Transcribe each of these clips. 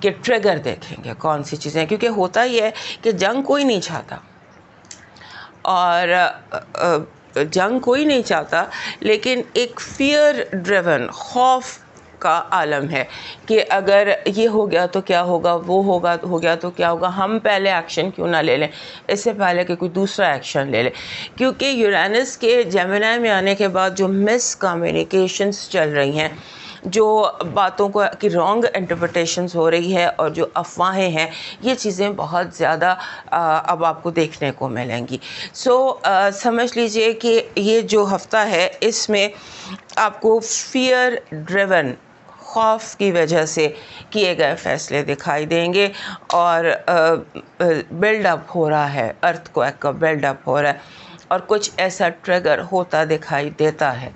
کہ ٹریگر دیکھیں گے کون سی چیزیں، کیونکہ ہوتا یہ ہے کہ جنگ کوئی نہیں چاہتا، اور جنگ کوئی نہیں چاہتا، لیکن ایک فیئر ڈریون، خوف کا عالم ہے کہ اگر یہ ہو گیا تو کیا ہوگا، وہ ہو گیا تو کیا ہوگا، ہم پہلے ایکشن کیوں نہ لے لیں اس سے پہلے کہ کوئی دوسرا ایکشن لے لے. کیونکہ یورینس کے جیمنائی میں آنے کے بعد جو مس کمیونیکیشنز چل رہی ہیں، جو باتوں کو کی رانگ انٹرپریٹیشنز ہو رہی ہے، اور جو افواہیں ہیں، یہ چیزیں بہت زیادہ اب آپ کو دیکھنے کو ملیں گی. سمجھ لیجئے کہ یہ جو ہفتہ ہے اس میں آپ کو فیئر ڈریون، خوف کی وجہ سے کیے گئے فیصلے دکھائی دیں گے، اور بلڈ اپ ہو رہا ہے، ارتھ کویک کا بلڈ اپ ہو رہا ہے، اور کچھ ایسا ٹریگر ہوتا دکھائی دیتا ہے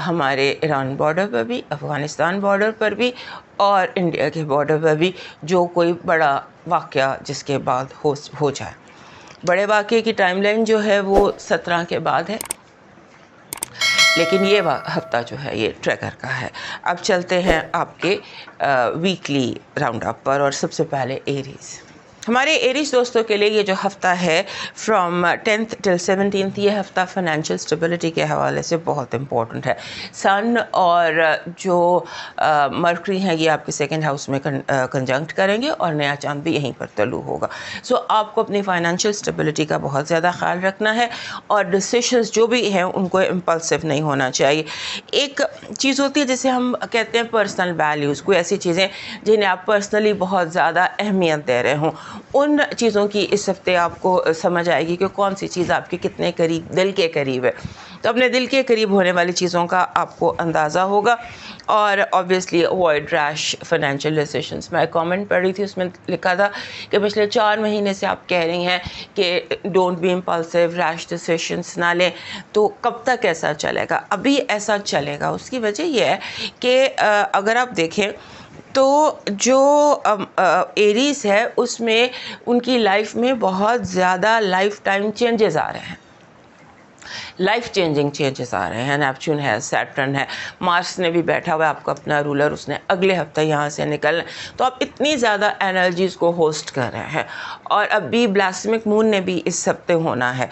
ہمارے ایران بارڈر پر بھی، افغانستان بارڈر پر بھی، اور انڈیا کے بارڈر پر بھی، جو کوئی بڑا واقعہ جس کے بعد ہو جائے. بڑے واقعے کی ٹائم لائن جو ہے وہ 17 کے بعد ہے، لیکن یہ ہفتہ جو ہے یہ ٹریگر کا ہے. اب چلتے ہیں آپ کے ویکلی راؤنڈ اپ پر، اور سب سے پہلے ایریز. ہمارے ایریز دوستوں کے لیے یہ جو ہفتہ ہے فرام 10th till 17th، یہ ہفتہ فائنینشیل اسٹیبلٹی کے حوالے سے بہت امپورٹنٹ ہے. سن اور جو مرکری ہیں یہ آپ کے سیکنڈ ہاؤس میں کنجنکٹ کریں گے، اور نیا چاند بھی یہیں پر طلوع ہوگا. آپ کو اپنی فائنینشیل اسٹیبلٹی کا بہت زیادہ خیال رکھنا ہے، اور ڈیسیشنز جو بھی ہیں ان کو امپلسو نہیں ہونا چاہیے. ایک چیز ہوتی ہے جسے ہم کہتے ہیں پرسنل ویلیوز، کوئی ایسی چیزیں جنہیں آپ پرسنلی بہت زیادہ اہمیت دے رہے ہوں، ان چیزوں کی اس ہفتے آپ کو سمجھ آئے گی کہ کون سی چیز آپ کے کتنے قریب، دل کے قریب ہے. تو اپنے دل کے قریب ہونے والی چیزوں کا آپ کو اندازہ ہوگا. اور obviously avoid rash financial decisions. میں کامنٹ پڑھ رہی تھی، اس میں لکھا تھا کہ پچھلے 4 مہینے سے آپ کہہ رہی ہیں کہ don't be impulsive, rash decisions نہ لیں، تو کب تک ایسا چلے گا؟ ابھی ایسا چلے گا. اس کی وجہ یہ ہے کہ اگر آپ دیکھیں تو جو ایریز ہے اس میں ان کی لائف میں بہت زیادہ لائف ٹائم چینجز آ رہے ہیں، لائف چینجنگ چینجز آ رہے ہیں. نیپچون ہے، سیٹرن ہے، مارس نے بھی بیٹھا ہوا ہے آپ کا اپنا رولر، اس نے اگلے ہفتے یہاں سے نکلنا. تو آپ اتنی زیادہ انرجیز کو ہوسٹ کر رہے ہیں، اور اب بھی بلاسمک مون نے بھی اس ہفتے ہونا ہے.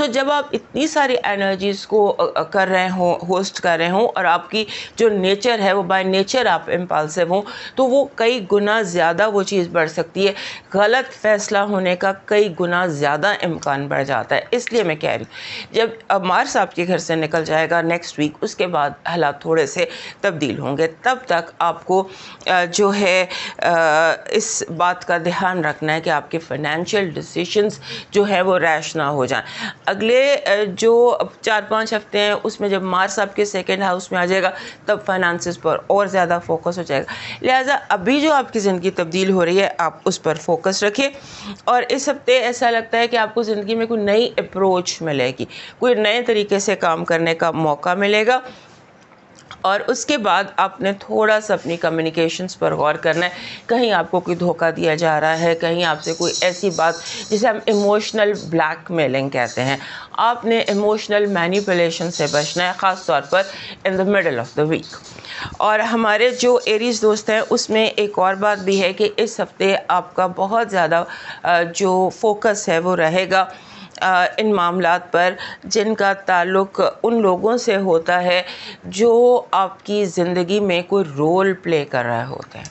جب آپ اتنی ساری انرجیز کو کر رہے ہوں، ہوسٹ کر رہے ہوں، اور آپ کی جو نیچر ہے وہ بائی نیچر آپ امپلسو ہوں، تو وہ کئی گنا زیادہ وہ چیز بڑھ سکتی ہے. غلط فیصلہ ہونے کا کئی گنا زیادہ امکان بڑھ جاتا ہے. اس لیے میں کہہ رہی ہوں جب مارس آپ کے گھر سے نکل جائے گا نیکسٹ ویک، اس کے بعد حالات تھوڑے سے تبدیل ہوں گے. تب تک آپ کو جو ہے اس بات کا دھیان رکھنا ہے کہ آپ کے فائنینشیل ڈیسیشنز جو ہے وہ ریش نہ ہو جائیں. اگلے جو 4-5 ہفتے ہیں اس میں جب مارس آپ کے سیکنڈ ہاؤس میں آ جائے گا، تب فائنانسز پر اور زیادہ فوکس ہو جائے گا. لہٰذا ابھی جو آپ کی زندگی تبدیل ہو رہی ہے آپ اس پر فوکس رکھیں. اور اس ہفتے ایسا لگتا ہے کہ آپ کو زندگی میں کوئی نئی اپروچ ملے گی، کوئی نئے طریقے سے کام کرنے کا موقع ملے گا. اور اس کے بعد آپ نے تھوڑا سا اپنی کمیونیکیشنز پر غور کرنا ہے. کہیں آپ کو کوئی دھوکہ دیا جا رہا ہے، کہیں آپ سے کوئی ایسی بات جسے ہم ایموشنل بلیک میلنگ کہتے ہیں، آپ نے ایموشنل مینیپولیشن سے بچنا ہے، خاص طور پر in the middle of the week. اور ہمارے جو ایریز دوست ہیں اس میں ایک اور بات بھی ہے کہ اس ہفتے آپ کا بہت زیادہ جو فوکس ہے وہ رہے گا ان معاملات پر جن کا تعلق ان لوگوں سے ہوتا ہے جو آپ کی زندگی میں کوئی رول پلے کر رہے ہوتے ہیں،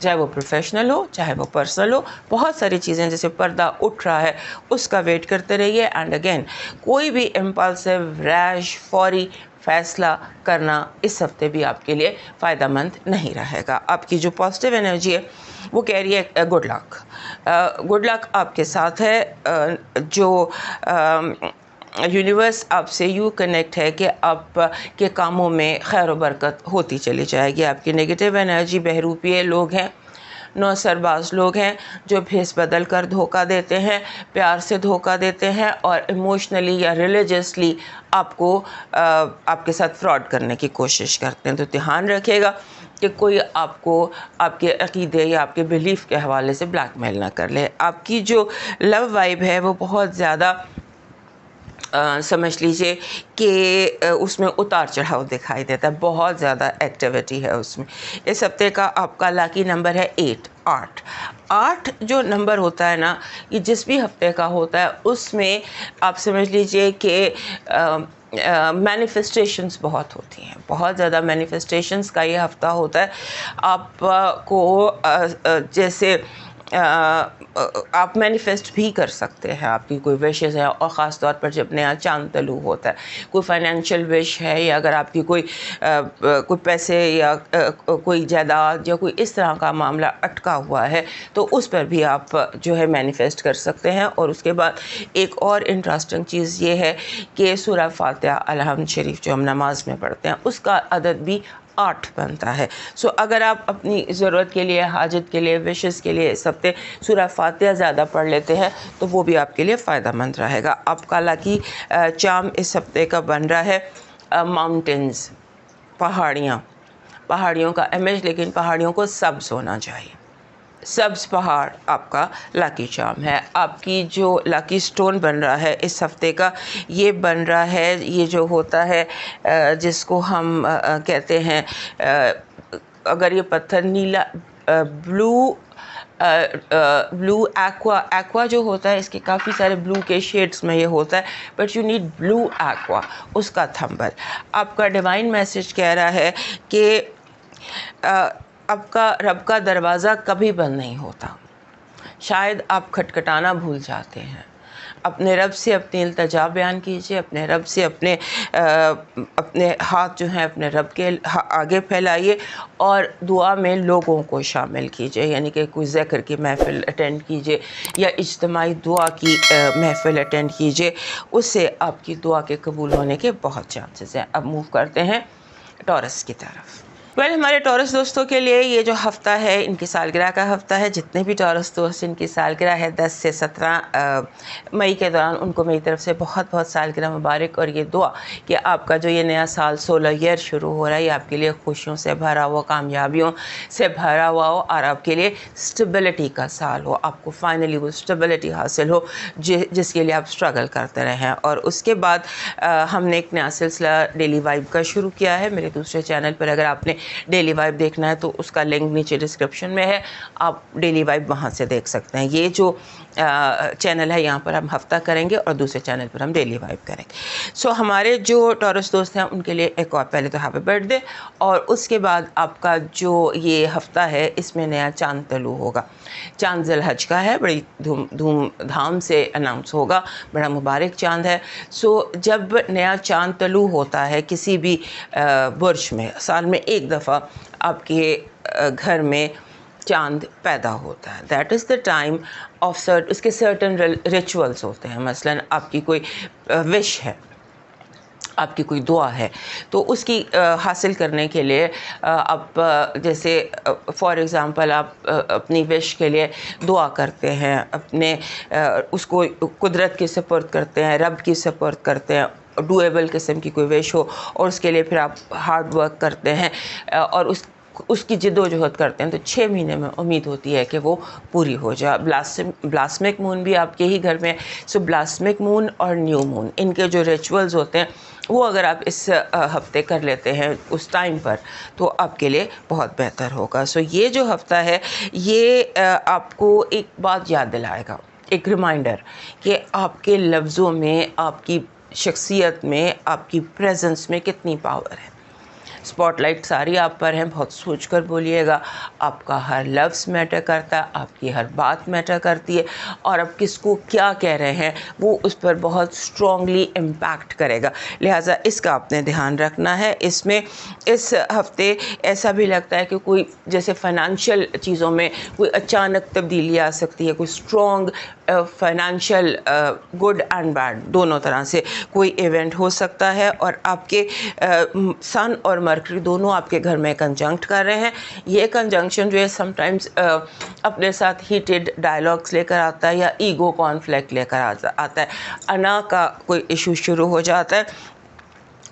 چاہے وہ پروفیشنل ہو چاہے وہ پرسنل ہو. بہت ساری چیزیں جیسے پردہ اٹھ رہا ہے اس کا ویٹ کرتے رہیے. اینڈ اگین کوئی بھی امپلسو، ریش، فوری فیصلہ کرنا اس ہفتے بھی آپ کے لیے فائدہ مند نہیں رہے گا. آپ کی جو پازیٹیو انرجی ہے وہ کہہ رہی ہے گڈ لک. گڈ لک آپ کے ساتھ ہے. جو یونیورس آپ سے یوں کنیکٹ ہے کہ آپ کے کاموں میں خیر و برکت ہوتی چلی جائے گی. آپ کی نگیٹو انرجی بہروپیے لوگ ہیں، نو سرباز لوگ ہیں جو بھیس بدل کر دھوکہ دیتے ہیں، پیار سے دھوکہ دیتے ہیں، اور ایموشنلی یا ریلیجسلی آپ کو آپ کے ساتھ فراڈ کرنے کی کوشش کرتے ہیں. تو دھیان رکھیے گا کہ کوئی آپ کو آپ کے عقیدے یا آپ کے بلیف کے حوالے سے بلیک میل نہ کر لے. آپ کی جو لو وائب ہے وہ بہت زیادہ سمجھ لیجئے کہ اس میں اتار چڑھاؤ دکھائی دیتا ہے، بہت زیادہ ایکٹیویٹی ہے اس میں۔ اس ہفتے کا آپ کا لاکی نمبر ہے 8۔ 8 جو نمبر ہوتا ہے نا، یہ جس بھی ہفتے کا ہوتا ہے اس میں آپ سمجھ لیجئے کہ مینیفیسٹیشنز بہت ہوتی ہیں، بہت زیادہ مینیفیسٹیشنز کا یہ ہفتہ ہوتا ہے۔ آپ کو جیسے آپ مینیفیسٹ بھی کر سکتے ہیں، آپ کی کوئی وشز ہے، اور خاص طور پر جب نیا چاند طلوع ہوتا ہے، کوئی فائنینشیل وش ہے، یا اگر آپ کی کوئی پیسے یا کوئی جائیداد یا کوئی اس طرح کا معاملہ اٹکا ہوا ہے تو اس پر بھی آپ جو ہے مینیفیسٹ کر سکتے ہیں۔ اور اس کے بعد ایک اور انٹرسٹنگ چیز یہ ہے کہ سورہ فاتحہ الحمد شریف جو ہم نماز میں پڑھتے ہیں اس کا عدد بھی 8 بنتا ہے۔ سو اگر آپ اپنی ضرورت کے لیے، حاجت کے لیے، وشز کے لیے اس ہفتے سورہ فاتحہ زیادہ پڑھ لیتے ہیں تو وہ بھی آپ کے لیے فائدہ مند رہے گا۔ آپ کا لاکی چارم اس ہفتے کا بن رہا ہے ماؤنٹینز، پہاڑیوں کا امیج، لیکن پہاڑیوں کو سبز ہونا چاہیے۔ سبز پہاڑ آپ کا لاکی چارم ہے۔ آپ کی جو لاکی سٹون بن رہا ہے اس ہفتے کا، یہ بن رہا ہے، یہ جو ہوتا ہے جس کو ہم کہتے ہیں، اگر یہ پتھر نیلا بلو ایکوا جو ہوتا ہے، اس کے کافی سارے بلو کے شیڈز میں یہ ہوتا ہے، but you need blue aqua, اس کا تھمبل۔ آپ کا ڈیوائن میسج کہہ رہا ہے کہ آپ کا رب کا دروازہ کبھی بند نہیں ہوتا۔ شاید آپ کھٹکھٹانا بھول جاتے ہیں۔ اپنے رب سے اپنی التجا بیان کیجئے، اپنے رب سے اپنے ہاتھ جو ہیں اپنے رب کے آگے پھیلائیے، اور دعا میں لوگوں کو شامل کیجئے، یعنی کہ کوئی ذکر کی محفل اٹینڈ کیجئے یا اجتماعی دعا کی محفل اٹینڈ کیجئے، اس سے آپ کی دعا کے قبول ہونے کے بہت چانسز ہیں۔ اب موو کرتے ہیں ٹورس کی طرف۔ ہمارے ٹورس دوستوں کے لیے یہ جو ہفتہ ہے ان کی سالگرہ کا ہفتہ ہے۔ جتنے بھی ٹورس دوست ان کی سالگرہ ہے 10 سے 17 مئی کے دوران، ان کو میری طرف سے بہت بہت سالگرہ مبارک، اور یہ دعا کہ آپ کا جو یہ نیا سال 16 ایئر شروع ہو رہا ہے، یہ آپ کے لیے خوشیوں سے بھرا ہوا، کامیابیوں سے بھرا ہوا ہو، اور آپ کے لیے اسٹیبلٹی کا سال ہو، آپ کو فائنلی وہ اسٹیبلٹی حاصل ہو جس کے لیے آپ اسٹرگل کرتے رہے ہیں۔ اور اس کے بعد ہم نے ایک نیا سلسلہ ڈیلی وائب کا شروع کیا ہے میرے دوسرے چینل پر۔ اگر آپ نے ڈیلی وائب دیکھنا ہے تو اس کا لنک نیچے ڈسکرپشن میں ہے، آپ ڈیلی وائب وہاں سے دیکھ سکتے ہیں۔ یہ جو چینل ہے یہاں پر ہم ہفتہ کریں گے اور دوسرے چینل پر ہم ڈیلی وائب کریں گے۔ سو ہمارے جو ٹورس دوست ہیں ان کے لیے ایک اور پہلے تو ہیپی برتھ ڈے، اور اس کے بعد آپ کا جو یہ ہفتہ ہے اس میں نیا چاند طلوع ہوگا۔ چاند ذی الحج کا ہے، بڑی دھوم دھام سے اناؤنس ہوگا، بڑا مبارک چاند ہے۔ سو جب نیا چاند طلوع ہوتا ہے کسی بھی برج میں، سال میں ایک دفعہ آپ کے گھر میں چاند پیدا ہوتا ہے، that is the time of اس کے سرٹن ریچولز ہوتے ہیں۔ مثلاً آپ کی کوئی وش ہے، آپ کی کوئی دعا ہے، تو اس کی حاصل کرنے کے لیے آپ جیسے فار ایگزامپل آپ اپنی وش کے لیے دعا کرتے ہیں، اپنے اس کو قدرت کی سپرد کرتے ہیں، رب کی سپرد کرتے ہیں، ڈویبل قسم کی کوئی وش ہو، اور اس کے لیے پھر آپ ہارڈ ورک کرتے ہیں اور اس کی جد و جہد کرتے ہیں، تو 6 مہینے میں امید ہوتی ہے کہ وہ پوری ہو جائے۔ بلاسمک مون بھی آپ کے ہی گھر میں، سو بلاسمک مون اور نیو مون، ان کے جو ریچولز ہوتے ہیں وہ اگر آپ اس ہفتے کر لیتے ہیں اس ٹائم پر تو آپ کے لیے بہت بہتر ہوگا۔ سو یہ جو ہفتہ ہے یہ آپ کو ایک بات یاد دلائے گا، ایک ریمائنڈر کہ آپ کے لفظوں میں، آپ کی شخصیت میں، آپ کی پریزنس میں کتنی پاور ہے۔ اسپاٹ لائٹ ساری آپ پر ہیں، بہت سوچ کر بولیے گا، آپ کا ہر لفظ میٹر کرتا ہے، آپ کی ہر بات میٹر کرتی ہے، اور آپ کس کو کیا کہہ رہے ہیں وہ اس پر بہت اسٹرانگلی امپیکٹ کرے گا، لہٰذا اس کا آپ نے دھیان رکھنا ہے۔ اس میں اس ہفتے ایسا بھی لگتا ہے کہ کوئی جیسے فائنانشیل چیزوں میں کوئی اچانک تبدیلی آ سکتی ہے، کوئی strong financial good and bad دونوں طرح سے کوئی ایونٹ ہو سکتا ہے، اور آپ کے سن اور مرکری دونوں آپ کے گھر میں کنجنکٹ کر رہے ہیں۔ یہ کنجنکشن جو ہے سم ٹائمز اپنے ساتھ ہیٹڈ ڈائلاگس لے کر آتا ہے، یا ایگو کانفلکٹ لے کر آتا ہے، انا کا کوئی ایشو شروع ہو جاتا ہے،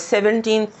17th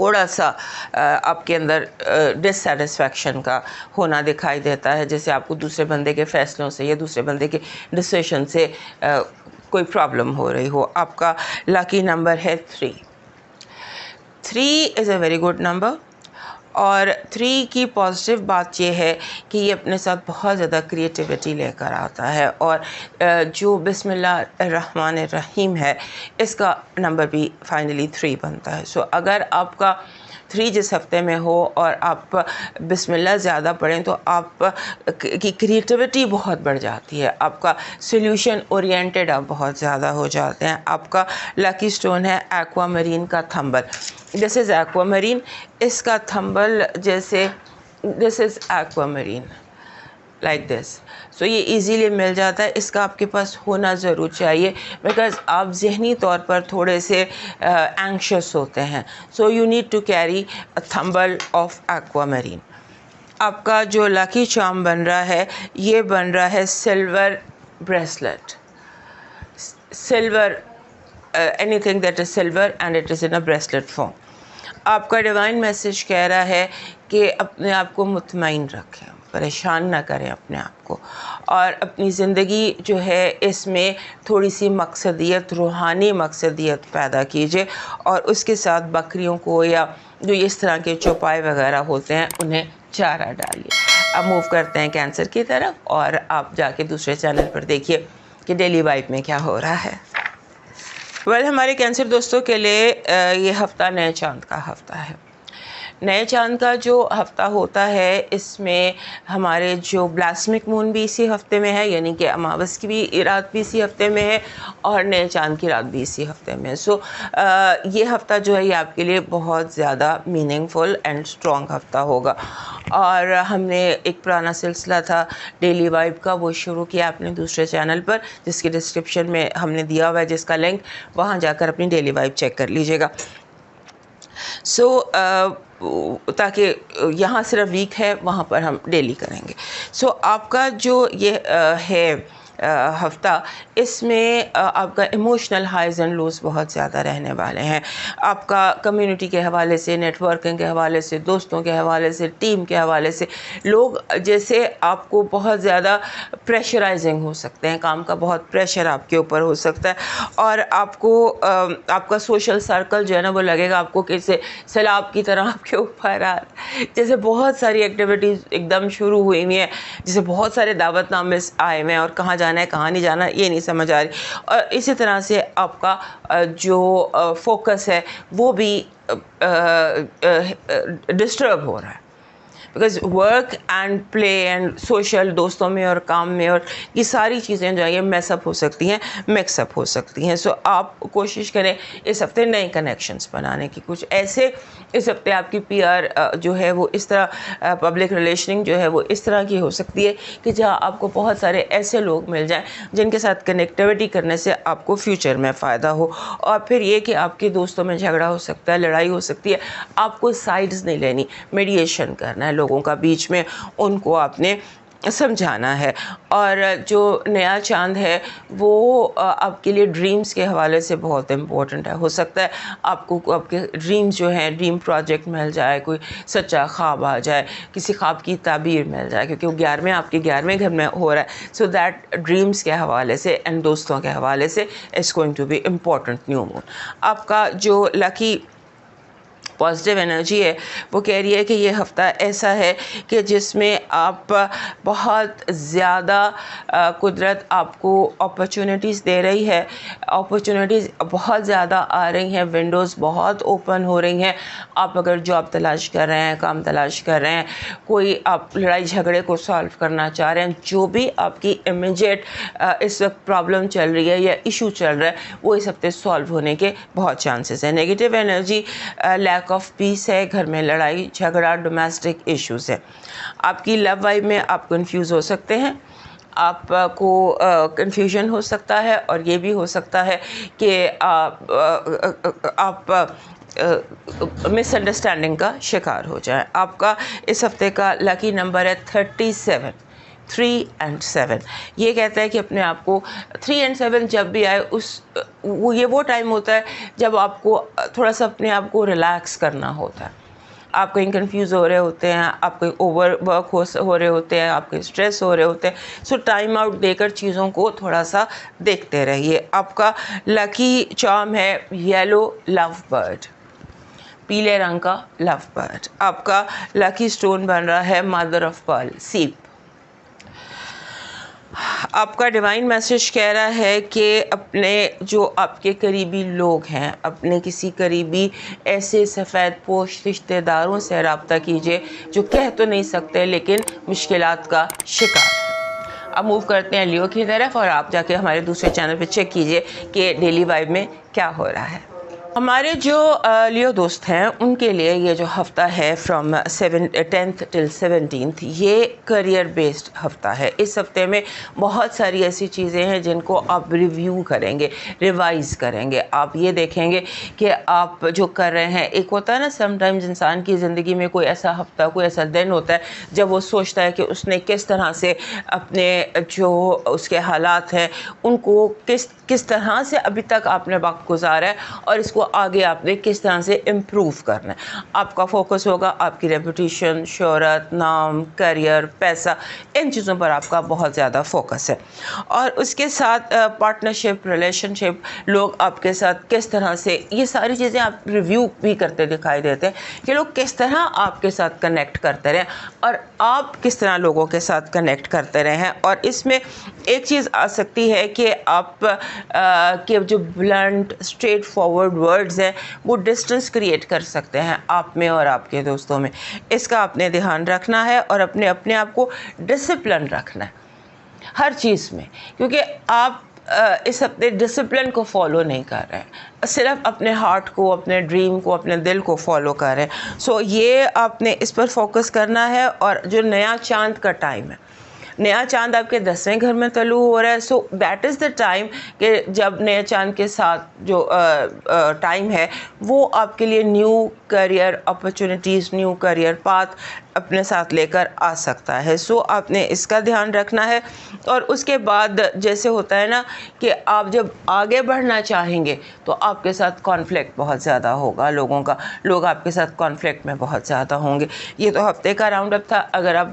تھوڑا سا آپ کے اندر ڈسسیٹسفیکشن کا ہونا دکھائی دیتا ہے، جیسے آپ کو دوسرے بندے کے فیصلوں سے یا دوسرے بندے کے ڈسیشن سے کوئی پرابلم ہو رہی ہو۔ آپ کا لکی نمبر ہے 3۔ 3 از اے ویری گڈ نمبر، اور 3 کی پازیٹیو بات یہ ہے کہ یہ اپنے ساتھ بہت زیادہ کریٹیوٹی لے کر آتا ہے، اور جو بسم اللہ الرحمن الرحیم ہے اس کا نمبر بھی فائنلی 3 بنتا ہے۔ سو اگر آپ کا 3 جس ہفتے میں ہو اور آپ بسم اللہ زیادہ پڑھیں تو آپ کی کریٹیوٹی بہت بڑھ جاتی ہے، آپ کا سلیوشن اورینٹیڈ آپ بہت زیادہ ہو جاتے ہیں۔ آپ کا لکی سٹون ہے ایکوا مرین کا تھمبل۔ دس از ایکوا مرین، اس کا تھمبل جیسے دس از ایکوا مرین لائک دس، سو یہ ایزیلی مل جاتا ہے، اس کا آپ کے پاس ہونا ضرور چاہیے، بیکاز آپ ذہنی طور پر تھوڑے سے اینکشس ہوتے ہیں، so you need to carry a thimble of aquamarine. آپ کا جو لکی چارم بن رہا ہے یہ بن رہا ہے silver bracelet, silver any thing that is silver and it is in a bracelet form. آپ کا ڈیوائن میسج کہہ رہا ہے کہ اپنے آپ کو مطمئن رکھیں، پریشان نہ کریں اپنے آپ کو، اور اپنی زندگی جو ہے اس میں تھوڑی سی مقصدیت، روحانی مقصدیت پیدا کیجیے، اور اس کے ساتھ بکریوں کو یا جو اس طرح کے چوپائے وغیرہ ہوتے ہیں انہیں چارہ ڈالیے۔ اب موو کرتے ہیں کینسر کی طرف، اور آپ جا کے دوسرے چینل پر دیکھیے کہ ڈیلی وائب میں کیا ہو رہا ہے۔ ہمارے کینسر دوستوں کے لیے یہ ہفتہ نئے چاند کا ہفتہ ہے۔ نئے چاند کا جو ہفتہ ہوتا ہے اس میں ہمارے جو بلاسمک مون بھی اسی ہفتے میں ہے، یعنی کہ اماوس کی بھی رات بھی اسی ہفتے میں ہے، اور نئے چاند کی رات بھی اسی ہفتے میں ہے۔ سو یہ ہفتہ جو ہے یہ آپ کے لیے بہت زیادہ میننگ فل اینڈ اسٹرانگ ہفتہ ہوگا۔ اور ہم نے ایک پرانا سلسلہ تھا ڈیلی وائب کا، وہ شروع کیا اپنے دوسرے چینل پر، جس کی ڈسکرپشن میں ہم نے دیا ہوا ہے جس کا لنک، وہاں جا کر اپنی ڈیلی وائب چیک کر لیجیے گا۔ سو تاکہ یہاں صرف ویک ہے، وہاں پر ہم ڈیلی کریں گے۔ سو آپ کا جو یہ ہے ہفتہ، اس میں آپ کا ایموشنل ہائیز اینڈ لوز بہت زیادہ رہنے والے ہیں۔ آپ کا کمیونٹی کے حوالے سے، نیٹ ورکنگ کے حوالے سے، دوستوں کے حوالے سے، ٹیم کے حوالے سے لوگ جیسے آپ کو بہت زیادہ پریشرائزنگ ہو سکتے ہیں، کام کا بہت پریشر آپ کے اوپر ہو سکتا ہے، اور آپ کو آپ کا سوشل سرکل جو ہے نا وہ لگے گا آپ کو کیسے سیلاب کی طرح آپ کے اوپر جیسے بہت ساری ایکٹیویٹیز ایک دم شروع ہوئی ہوئی ہیں، جیسے بہت سارے دعوت نامے آئے ہوئے ہیں، اور کہاں جانا ہے کہاں نہیں جانا یہ نہیں سمجھ آ رہی، اور اسی طرح سے آپ کا جو فوکس ہے وہ بھی ڈسٹرب ہو رہا ہے، because work and play and social, دوستوں میں اور کام میں، اور یہ ساری چیزیں جو ہیں یہ میس اپ ہو سکتی ہیں، مکس اپ ہو سکتی ہیں۔ سو آپ کوشش کریں اس ہفتے نئے کنیکشنز بنانے کی، کچھ ایسے اس ہفتے آپ کی پی آر جو ہے وہ اس طرح، پبلک ریلیشننگ جو ہے وہ اس طرح کی ہو سکتی ہے کہ جہاں آپ کو بہت سارے ایسے لوگ مل جائیں جن کے ساتھ کنیکٹیوٹی کرنے سے آپ کو فیوچر میں فائدہ ہو۔ اور پھر یہ کہ آپ کے دوستوں میں جھگڑا ہو سکتا ہے، لڑائی ہو سکتی ہے، آپ کو سائڈز نہیں لینی، میڈییشن کرنا ہے لوگوں کا بیچ میں، ان کو آپ نے سمجھانا ہے۔ اور جو نیا چاند ہے وہ آپ کے لیے ڈریمز کے حوالے سے بہت امپورٹنٹ ہے۔ ہو سکتا ہے آپ کو آپ کے ڈریمز جو ہیں، ڈریم پروجیکٹ مل جائے، کوئی سچا خواب آ جائے، کسی خواب کی تعبیر مل جائے، کیونکہ وہ 11ویں آپ کے 11ویں گھر میں ہو رہا ہے۔ سو دیٹ ڈریمز کے حوالے سے اینڈ دوستوں کے حوالے سے it's going to be important new moon. آپ کا جو لکی پازیٹیو انرجی ہے وہ کہہ رہی ہے کہ یہ ہفتہ ایسا ہے کہ جس میں آپ بہت زیادہ قدرت آپ کو اپرچونیٹیز دے رہی ہے، اپرچونیٹیز بہت زیادہ آ رہی ہیں، ونڈوز بہت اوپن ہو رہی ہیں۔ آپ اگر جاب تلاش کر رہے ہیں، کام تلاش کر رہے ہیں، کوئی آپ لڑائی جھگڑے کو سالو کرنا چاہ رہے ہیں، جو بھی آپ کی امیجیٹ اس وقت پرابلم چل رہی ہے یا ایشو چل رہا ہے وہ اس ہفتے سالو ہونے کے بہت چانسز ہیں۔ Negative energy lack of peace ہے، گھر میں لڑائی جھگڑا، ڈومیسٹک ایشوز ہے۔ آپ کی لو وائب میں آپ کنفیوز ہو سکتے ہیں، آپ کو کنفیوژن ہو سکتا ہے، اور یہ بھی ہو سکتا ہے کہ آپ مس انڈرسٹینڈنگ کا شکار ہو جائیں۔ آپ کا اس ہفتے کا لکی نمبر ہے 37۔ 3 and 7. یہ کہتا ہے کہ اپنے آپ کو 3 and 7 جب بھی آئے یہ وہ ٹائم ہوتا ہے جب آپ کو تھوڑا سا اپنے آپ کو ریلیکس کرنا ہوتا ہے. آپ کہیں کنفیوز ہو رہے ہوتے ہیں, آپ کہیں اوور ورک ہو رہے ہوتے ہیں, آپ کہیں اسٹریس ہو رہے ہوتے ہیں. سو ٹائم آؤٹ دے کر چیزوں کو تھوڑا سا دیکھتے رہیے. آپ کا لکی چارم ہے یلو لو برڈ, پیلے رنگ کا لو برڈ. آپ کا لکی سٹون بن رہا ہے مدر آف پرل, سیپ. آپ کا ڈیوائن میسج کہہ رہا ہے کہ اپنے جو آپ کے قریبی لوگ ہیں, اپنے کسی قریبی ایسے سفید پوش رشتہ داروں سے رابطہ کیجئے جو کہہ تو نہیں سکتے لیکن مشکلات کا شکار. اب موو کرتے ہیں لیو کی طرف, اور آپ جا کے ہمارے دوسرے چینل پہ چیک کیجئے کہ ڈیلی وائب میں کیا ہو رہا ہے. ہمارے جو لیو دوست ہیں ان کے لیے یہ جو ہفتہ ہے فرام 10th till 17th یہ کریئر بیسڈ ہفتہ ہے. اس ہفتے میں بہت ساری ایسی چیزیں ہیں جن کو آپ ریویو کریں گے, ریوائز کریں گے. آپ یہ دیکھیں گے کہ آپ جو کر رہے ہیں, ایک ہوتا ہے نا سم ٹائمز انسان کی زندگی میں کوئی ایسا ہفتہ, کوئی ایسا دن ہوتا ہے جب وہ سوچتا ہے کہ اس نے کس طرح سے اپنے جو اس کے حالات ہیں ان کو کس طرح سے ابھی تک آپ نے وقت گزارا ہے اور اس کو آگے آپ نے کس طرح سے امپروو کرنا ہے. آپ کا فوکس ہوگا آپ کی ریپوٹیشن, شہرت, نام, کیریئر, پیسہ, ان چیزوں پر آپ کا بہت زیادہ فوکس ہے. اور اس کے ساتھ پارٹنرشپ, ریلیشن شپ, لوگ آپ کے ساتھ کس طرح سے, یہ ساری چیزیں آپ ریویو بھی کرتے دکھائی دیتے ہیں کہ لوگ کس طرح آپ کے ساتھ کنیکٹ کرتے رہیں اور آپ کس طرح لوگوں کے ساتھ کنیکٹ کرتے رہے ہیں. اور اس میں ایک چیز آ سکتی ہے کہ آپ کے جو بلنٹ اسٹریٹ فارورڈ ورڈز ہیں وہ ڈسٹنس کریٹ کر سکتے ہیں آپ میں اور آپ کے دوستوں میں. اس کا آپ نے دھیان رکھنا ہے اور اپنے آپ کو ڈسپلن رکھنا ہے ہر چیز میں, کیونکہ آپ اس ہفتے ڈسپلن کو فالو نہیں کر رہے ہیں, صرف اپنے ہارٹ کو, اپنے ڈریم کو, اپنے دل کو فالو کر رہے ہیں. سو یہ آپ نے اس پر فوکس کرنا ہے. اور جو نیا چاند کا ٹائم ہے, نیا چاند آپ کے 10ویں گھر میں طلوع ہو رہا ہے. So that is the time کہ جب نئے چاند کے ساتھ جو ٹائم ہے وہ آپ کے لیے new career opportunities, new career path اپنے ساتھ لے کر آ سکتا ہے. سو آپ نے اس کا دھیان رکھنا ہے. اور اس کے بعد جیسے ہوتا ہے نا کہ آپ جب آگے بڑھنا چاہیں گے تو آپ کے ساتھ کانفلکٹ بہت زیادہ ہوگا لوگوں کا, لوگ آپ کے ساتھ کانفلکٹ میں بہت زیادہ ہوں گے. یہ تو ہفتے کا راؤنڈ اپ تھا. اگر آپ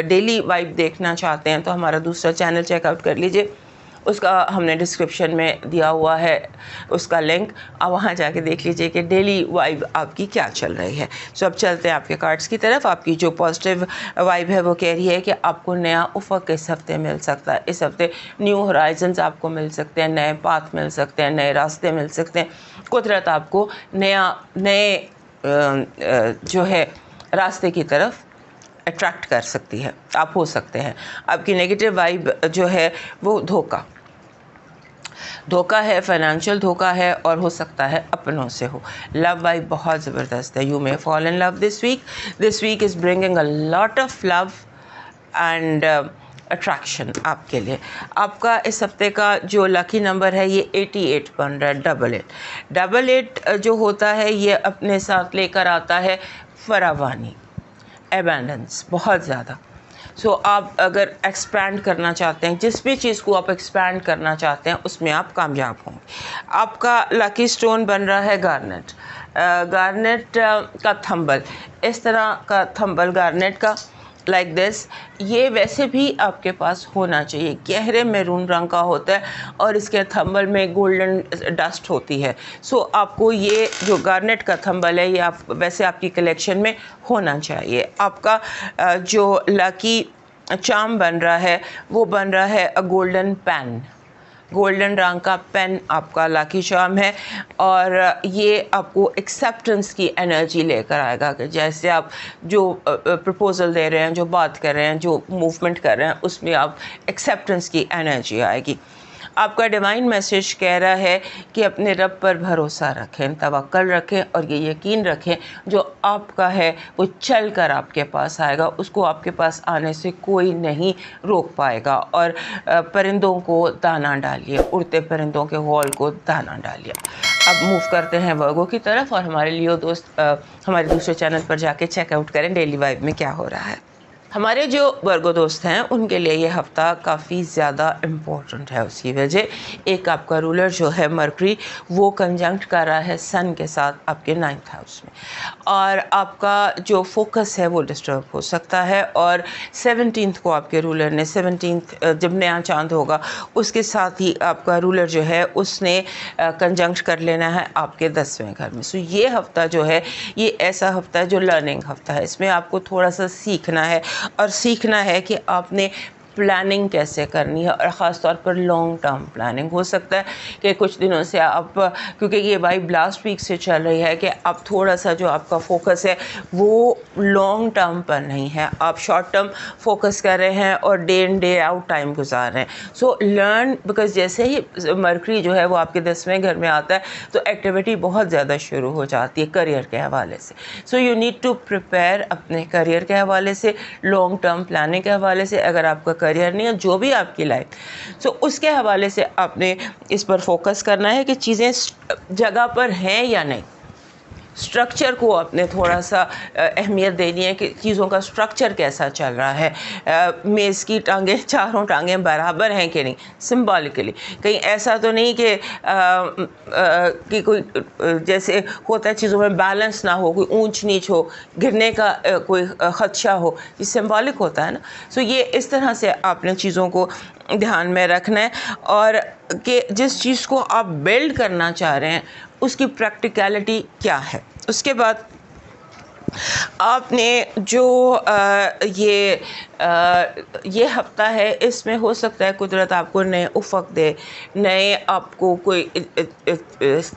ڈیلی وائب دیکھنا چاہتے ہیں تو ہمارا دوسرا چینل چیک آؤٹ کر لیجئے, اس کا ہم نے ڈسکرپشن میں دیا ہوا ہے اس کا لنک, آپ وہاں جا کے دیکھ لیجئے کہ ڈیلی وائب آپ کی کیا چل رہی ہے. سو اب چلتے ہیں آپ کے کارڈز کی طرف. آپ کی جو پازیٹیو وائب ہے وہ کہہ رہی ہے کہ آپ کو نیا افق اس ہفتے مل سکتا ہے. اس ہفتے نیو ہورائزنز آپ کو مل سکتے ہیں, نئے پاتھ مل سکتے ہیں, نئے راستے مل سکتے ہیں. قدرت آپ کو نئے جو ہے راستے کی طرف اٹریکٹ کر سکتی ہے. آپ ہو سکتے ہیں, آپ کی نیگیٹو وائب جو ہے وہ دھوکہ ہے, فائنینشیل دھوکہ ہے, اور ہو سکتا ہے اپنوں سے ہو. لو وائب بہت زبردست ہے. You may fall in love this week. This week is bringing a lot of love and attraction آپ کے لیے. آپ کا اس ہفتے کا جو لکی نمبر ہے یہ 88 بن رہا ہے. 88 جو ہوتا ہے یہ اپنے ساتھ لے کر آتا ہے فراوانی, ایبنڈنس, بہت زیادہ. سو آپ اگر ایکسپینڈ کرنا چاہتے ہیں, جس بھی چیز کو آپ ایکسپینڈ کرنا چاہتے ہیں اس میں آپ کامیاب ہوں گے. آپ کا لکی سٹون بن رہا ہے گارنیٹ. گارنیٹ کا تھمبل, اس طرح کا تھمبل گارنیٹ کا لائک دس, یہ ویسے بھی آپ کے پاس ہونا چاہیے. گہرے میرون رنگ کا ہوتا ہے اور اس کے تھمبل میں گولڈن ڈسٹ ہوتی ہے. سو آپ کو یہ جو گارنیٹ کا تھمبل ہے یہ ویسے آپ کی کلیکشن میں ہونا چاہیے. آپ کا جو لکی چارم بن رہا ہے وہ بن رہا ہے گولڈن پین. گولڈن رنگ کا پین آپ کا لاکی چارم ہے, اور یہ آپ کو ایکسیپٹنس کی انرجی لے کر آئے گا کہ جیسے آپ جو پرپوزل دے رہے ہیں, جو بات کر رہے ہیں, جو موومنٹ کر رہے ہیں, اس میں آپ ایکسیپٹنس کی انرجی آئے گی. آپ کا ڈیوائن میسج کہہ رہا ہے کہ اپنے رب پر بھروسہ رکھیں, توکل رکھیں, اور یہ یقین رکھیں جو آپ کا ہے وہ چل کر آپ کے پاس آئے گا. اس کو آپ کے پاس آنے سے کوئی نہیں روک پائے گا. اور پرندوں کو دانہ ڈالیے, اڑتے پرندوں کے ہال کو دانہ ڈالیے. اب موو کرتے ہیں ورگو کی طرف, اور ہمارے لیو دوست ہمارے دوسرے چینل پر جا کے چیک آؤٹ کریں ڈیلی وائب میں کیا ہو رہا ہے. ہمارے جو ورگو دوست ہیں ان کے لیے یہ ہفتہ کافی زیادہ امپورٹنٹ ہے. اس کی وجہ ایک آپ کا رولر جو ہے مرکری وہ کنجنکٹ کر رہا ہے سن کے ساتھ آپ کے 9th ہاؤس میں, اور آپ کا جو فوکس ہے وہ ڈسٹرب ہو سکتا ہے. اور 17th کو آپ کے رولر نے 17th جب نیا چاند ہوگا اس کے ساتھ ہی آپ کا رولر جو ہے اس نے کنجنکٹ کر لینا ہے آپ کے 10ویں گھر میں. سو یہ ہفتہ جو ہے یہ ایسا ہفتہ ہے جو لرننگ ہفتہ ہے. اس میں آپ کو تھوڑا سا سیکھنا ہے, اور سیکھنا ہے کہ آپ نے پلاننگ کیسے کرنی ہے, اور خاص طور پر لانگ ٹرم پلاننگ. ہو سکتا ہے کہ کچھ دنوں سے آپ, کیونکہ یہ وائب لاسٹ ویک سے چل رہی ہے, کہ آپ تھوڑا سا جو آپ کا فوکس ہے وہ لانگ ٹرم پر نہیں ہے, آپ شارٹ ٹرم فوکس کر رہے ہیں اور day in day out time گزار رہے ہیں. سو لرن, بیکاز جیسے ہی مرکری جو ہے وہ آپ کے 10ویں گھر میں آتا ہے تو ایکٹیویٹی بہت زیادہ شروع ہو جاتی ہے کریئر کے حوالے سے. So you need to prepare اپنے کریئر کے حوالے سے, لانگ ٹرم پلاننگ کے حوالے سے. اگر آپ کا کریئر نہیں ہے, جو بھی آپ کی لائف, سو اس کے حوالے سے آپ نے اس پر فوکس کرنا ہے کہ چیزیں جگہ پر ہیں یا نہیں. اسٹرکچر کو آپ نے تھوڑا سا اہمیت دینی ہے کہ چیزوں کا اسٹرکچر کیسا چل رہا ہے. میز کی ٹانگیں, چاروں ٹانگیں برابر ہیں کہ نہیں, سمبولکلی. کہیں ایسا تو نہیں کہ کوئی جیسے ہوتا ہے چیزوں میں بیلنس نہ ہو, کوئی اونچ نیچ ہو, گرنے کا کوئی خدشہ ہو, یہ سمبولک ہوتا ہے نا. سو یہ اس طرح سے آپ نے چیزوں کو دھیان میں رکھنا ہے, اور کہ جس چیز کو آپ بلڈ کرنا چاہ رہے ہیں اس کی پریکٹیکلٹی کیا ہے. اس کے بعد آپ نے جو یہ ہفتہ ہے اس میں ہو سکتا ہے قدرت آپ کو نئے افق دے, نئے آپ کو کوئی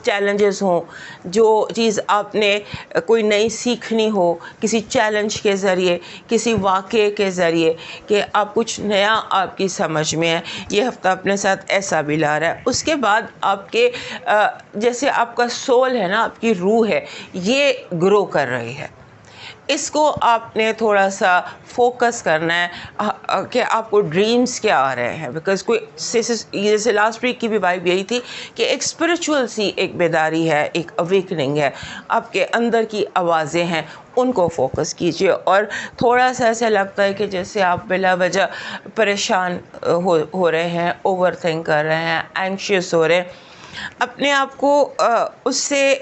چیلنجز ہوں, جو چیز آپ نے کوئی نئی سیکھنی ہو کسی چیلنج کے ذریعے, کسی واقعے کے ذریعے, کہ آپ کچھ نیا آپ کی سمجھ میں ہے. یہ ہفتہ اپنے ساتھ ایسا بھی لا رہا ہے. اس کے بعد آپ کے جیسے آپ کا سول ہے نا, آپ کی روح ہے, یہ گرو کر رہی ہے. اس کو آپ نے تھوڑا سا فوکس کرنا ہے کہ آپ کو ڈریمز کیا آ رہے ہیں. بیکاز کوئی جیسے لاسٹ ویک کی بھی وائب یہی تھی کہ ایک اسپرچول سی ایک بیداری ہے, ایک اویکننگ ہے, آپ کے اندر کی آوازیں ہیں, ان کو فوکس کیجیے. اور تھوڑا سا ایسا لگتا ہے کہ جیسے آپ بلا وجہ پریشان ہو رہے ہیں, اوور تھنک کر رہے ہیں, اینکشیس ہو رہے ہیں. اپنے آپ کو اس سے,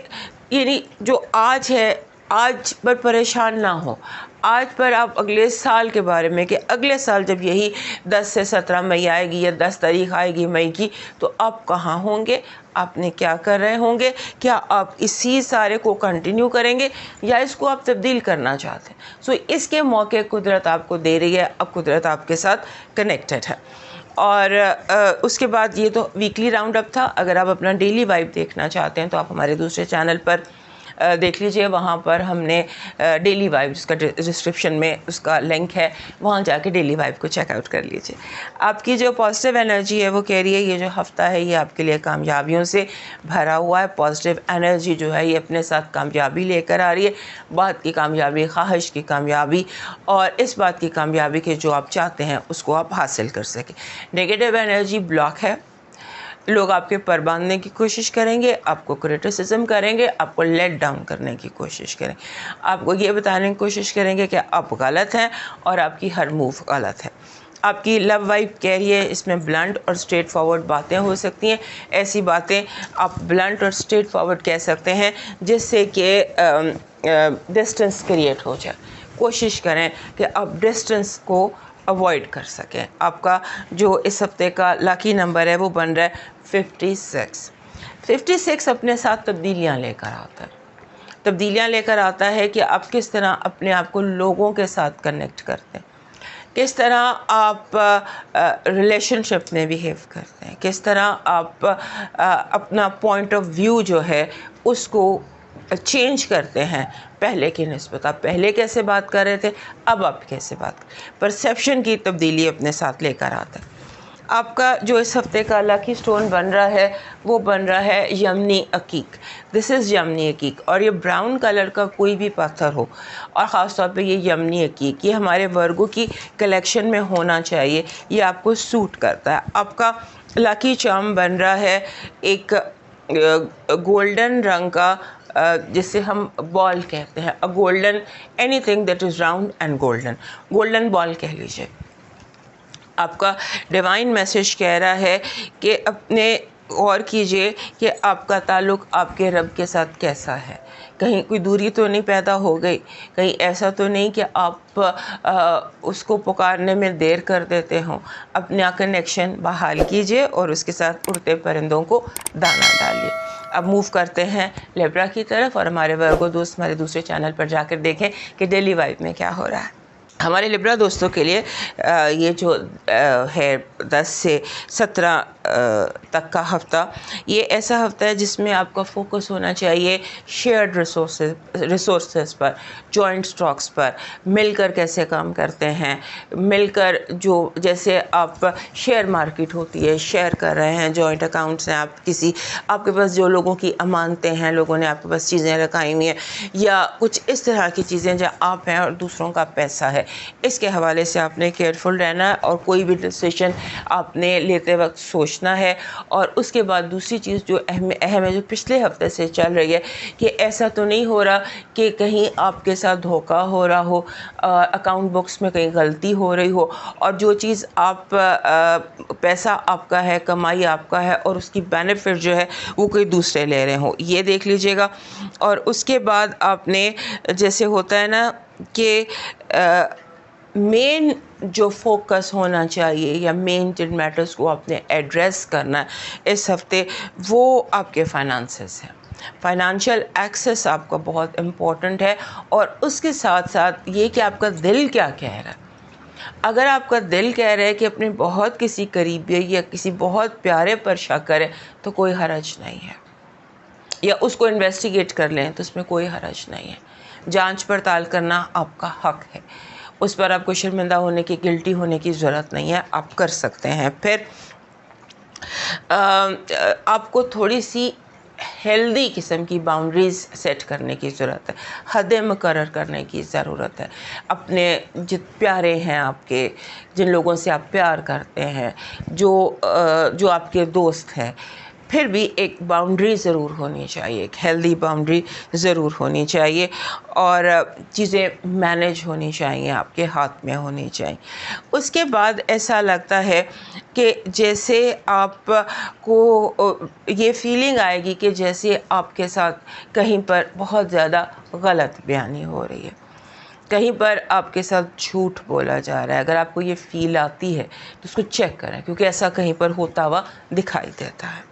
یعنی جو آج ہے آج پر پریشان نہ ہو. آج پر آپ اگلے سال کے بارے میں, کہ اگلے سال جب یہی 10 سے 17 مئی آئے گی یا 10 تاریخ آئے گی مئی کی, تو آپ کہاں ہوں گے, آپ نے کیا کر رہے ہوں گے, کیا آپ اسی سارے کو کنٹینیو کریں گے یا اس کو آپ تبدیل کرنا چاہتے ہیں. سو اس کے موقع قدرت آپ کو دے رہی ہے. اب قدرت آپ کے ساتھ کنیکٹڈ ہے. اور اس کے بعد یہ تو ویکلی راؤنڈ اپ تھا. اگر آپ اپنا ڈیلی وائب دیکھنا چاہتے ہیں تو آپ ہمارے دوسرے چینل پر دیکھ لیجئے. وہاں پر ہم نے ڈیلی وائب, جس کا ڈسکرپشن میں اس کا لنک ہے, وہاں جا کے ڈیلی وائب کو چیک آؤٹ کر لیجئے. آپ کی جو پازیٹیو انرجی ہے وہ کہہ رہی ہے یہ جو ہفتہ ہے یہ آپ کے لیے کامیابیوں سے بھرا ہوا ہے. پازیٹیو انرجی جو ہے یہ اپنے ساتھ کامیابی لے کر آ رہی ہے, بات کی کامیابی, خواہش کی کامیابی, اور اس بات کی کامیابی کہ جو آپ چاہتے ہیں اس کو آپ حاصل کر سکیں. نیگیٹو انرجی بلاک ہے. لوگ آپ کے پر باندھنے کی کوشش کریں گے, آپ کو کرٹیسزم کریں گے, آپ کو لیٹ ڈاؤن کرنے کی کوشش کریں گے, آپ کو یہ بتانے کی کوشش کریں گے کہ آپ غلط ہیں اور آپ کی ہر موو غلط ہے. آپ کی لو وائب کہہ رہی ہے اس میں بلنٹ اور اسٹریٹ فارورڈ باتیں ہو سکتی ہیں. ایسی باتیں آپ بلنٹ اور اسٹریٹ فارورڈ کہہ سکتے ہیں جس سے کہ ڈسٹنس کریٹ ہو جائے. کوشش کریں کہ آپ ڈسٹنس کو اوائڈ کر سکیں. آپ کا جو اس ہفتے کا لاکی نمبر ہے وہ بن رہا ہے 56. 56 اپنے ساتھ تبدیلیاں لے کر آتا ہے. تبدیلیاں لے کر آتا ہے کہ آپ کس طرح اپنے آپ کو لوگوں کے ساتھ کنیکٹ کرتے ہیں, کس طرح آپ ریلیشن شپ میں بیہیو کرتے ہیں, کس طرح آپ اپنا پوائنٹ آف ویو جو ہے اس کو چینج کرتے ہیں پہلے کی نسبت. آپ پہلے کیسے بات کر رہے تھے, اب آپ کیسے بات کریں. پرسیپشن کی تبدیلی اپنے ساتھ لے کر آتا ہے. آپ کا جو اس ہفتے کا لاکی سٹون بن رہا ہے وہ بن رہا ہے یمنی عقیق. دس از یمنی عقیق, اور یہ براؤن کلر کا کوئی بھی پتھر ہو, اور خاص طور پہ یہ یمنی عقیق, یہ ہمارے ورگو کی کلیکشن میں ہونا چاہیے. یہ آپ کو سوٹ کرتا ہے. آپ کا لاکی چارم بن رہا ہے ایک گولڈن رنگ کا جسے ہم بال کہتے ہیں، golden anything that is round and golden ball کہہ لیجیے. آپ کا ڈیوائن میسج کہہ رہا ہے کہ اپنے غور کیجئے کہ آپ کا تعلق آپ کے رب کے ساتھ کیسا ہے. کہیں کوئی دوری تو نہیں پیدا ہو گئی، کہیں ایسا تو نہیں کہ آپ اس کو پکارنے میں دیر کر دیتے ہوں. اپنا کنیکشن بحال کیجئے اور اس کے ساتھ اڑتے پرندوں کو دانہ ڈالیے. اب موو کرتے ہیں لیبرا کی طرف، اور ہمارے ورگو دوست ہمارے دوسرے چینل پر جا کر دیکھیں کہ ڈیلی وائب میں کیا ہو رہا ہے. ہمارے لیبرا دوستوں کے لیے یہ جو ہے 10 سے 17 تک کا ہفتہ، یہ ایسا ہفتہ ہے جس میں آپ کا فوکس ہونا چاہیے شیئرڈ ریسورسز پر، جوائنٹ اسٹاکس پر. مل کر کیسے کام کرتے ہیں، مل کر جو جیسے آپ شیئر مارکیٹ ہوتی ہے، شیئر کر رہے ہیں، جوائنٹ اکاؤنٹس ہیں، آپ کے پاس جو لوگوں کی امانتیں ہیں، لوگوں نے آپ کے پاس چیزیں رکھائی ہوئی ہیں، یا کچھ اس طرح کی چیزیں جو آپ ہیں اور دوسروں کا پیسہ ہے، اس کے حوالے سے آپ نے کیئرفل رہنا ہے. اور کوئی بھی ڈیسیشن آپ نے لیتے وقت سوچنا ہے. اور اس کے بعد دوسری چیز جو اہم ہے، جو پچھلے ہفتے سے چل رہی ہے، کہ ایسا تو نہیں ہو رہا کہ کہیں آپ کے ساتھ دھوکہ ہو رہا ہو، اکاؤنٹ بکس میں کہیں غلطی ہو رہی ہو، اور جو چیز آپ پیسہ آپ کا ہے، کمائی آپ کا ہے، اور اس کی بینیفٹ جو ہے وہ کوئی دوسرے لے رہے ہوں. یہ دیکھ لیجئے گا. اور اس کے بعد آپ نے جیسے ہوتا ہے نا کہ مین جو فوکس ہونا چاہیے یا مین جن میٹرز کو آپ نے ایڈریس کرنا ہے اس ہفتے، وہ آپ کے فائنانسز ہیں. فائنانشیل ایکسس آپ کا بہت امپورٹنٹ ہے. اور اس کے ساتھ ساتھ یہ کہ آپ کا دل کیا کہہ رہا ہے. اگر آپ کا دل کہہ رہا ہے کہ اپنے بہت کسی قریبی یا کسی بہت پیارے پر شک کرے تو کوئی حرج نہیں ہے، یا اس کو انویسٹیگیٹ کر لیں تو اس میں کوئی حرج نہیں ہے. جانچ پڑتال کرنا آپ کا حق ہے، اس پر آپ کو شرمندہ ہونے کی، گلٹی ہونے کی ضرورت نہیں ہے، آپ کر سکتے ہیں. پھر آپ کو تھوڑی سی ہیلدی قسم کی باؤنڈریز سیٹ کرنے کی ضرورت ہے، حدیں مقرر کرنے کی ضرورت ہے. اپنے پیارے ہیں آپ کے، جن لوگوں سے آپ پیار کرتے ہیں، جو آپ کے دوست ہیں، پھر بھی ایک باؤنڈری ضرور ہونی چاہیے، ایک ہیلدی باؤنڈری ضرور ہونی چاہیے. اور چیزیں مینیج ہونی چاہیے، آپ کے ہاتھ میں ہونی چاہیے. اس کے بعد ایسا لگتا ہے کہ جیسے آپ کو یہ فیلنگ آئے گی کہ جیسے آپ کے ساتھ کہیں پر بہت زیادہ غلط بیانی ہو رہی ہے، کہیں پر آپ کے ساتھ جھوٹ بولا جا رہا ہے. اگر آپ کو یہ فیل آتی ہے تو اس کو چیک کریں، کیونکہ ایسا کہیں پر ہوتا ہوا دکھائی دیتا ہے.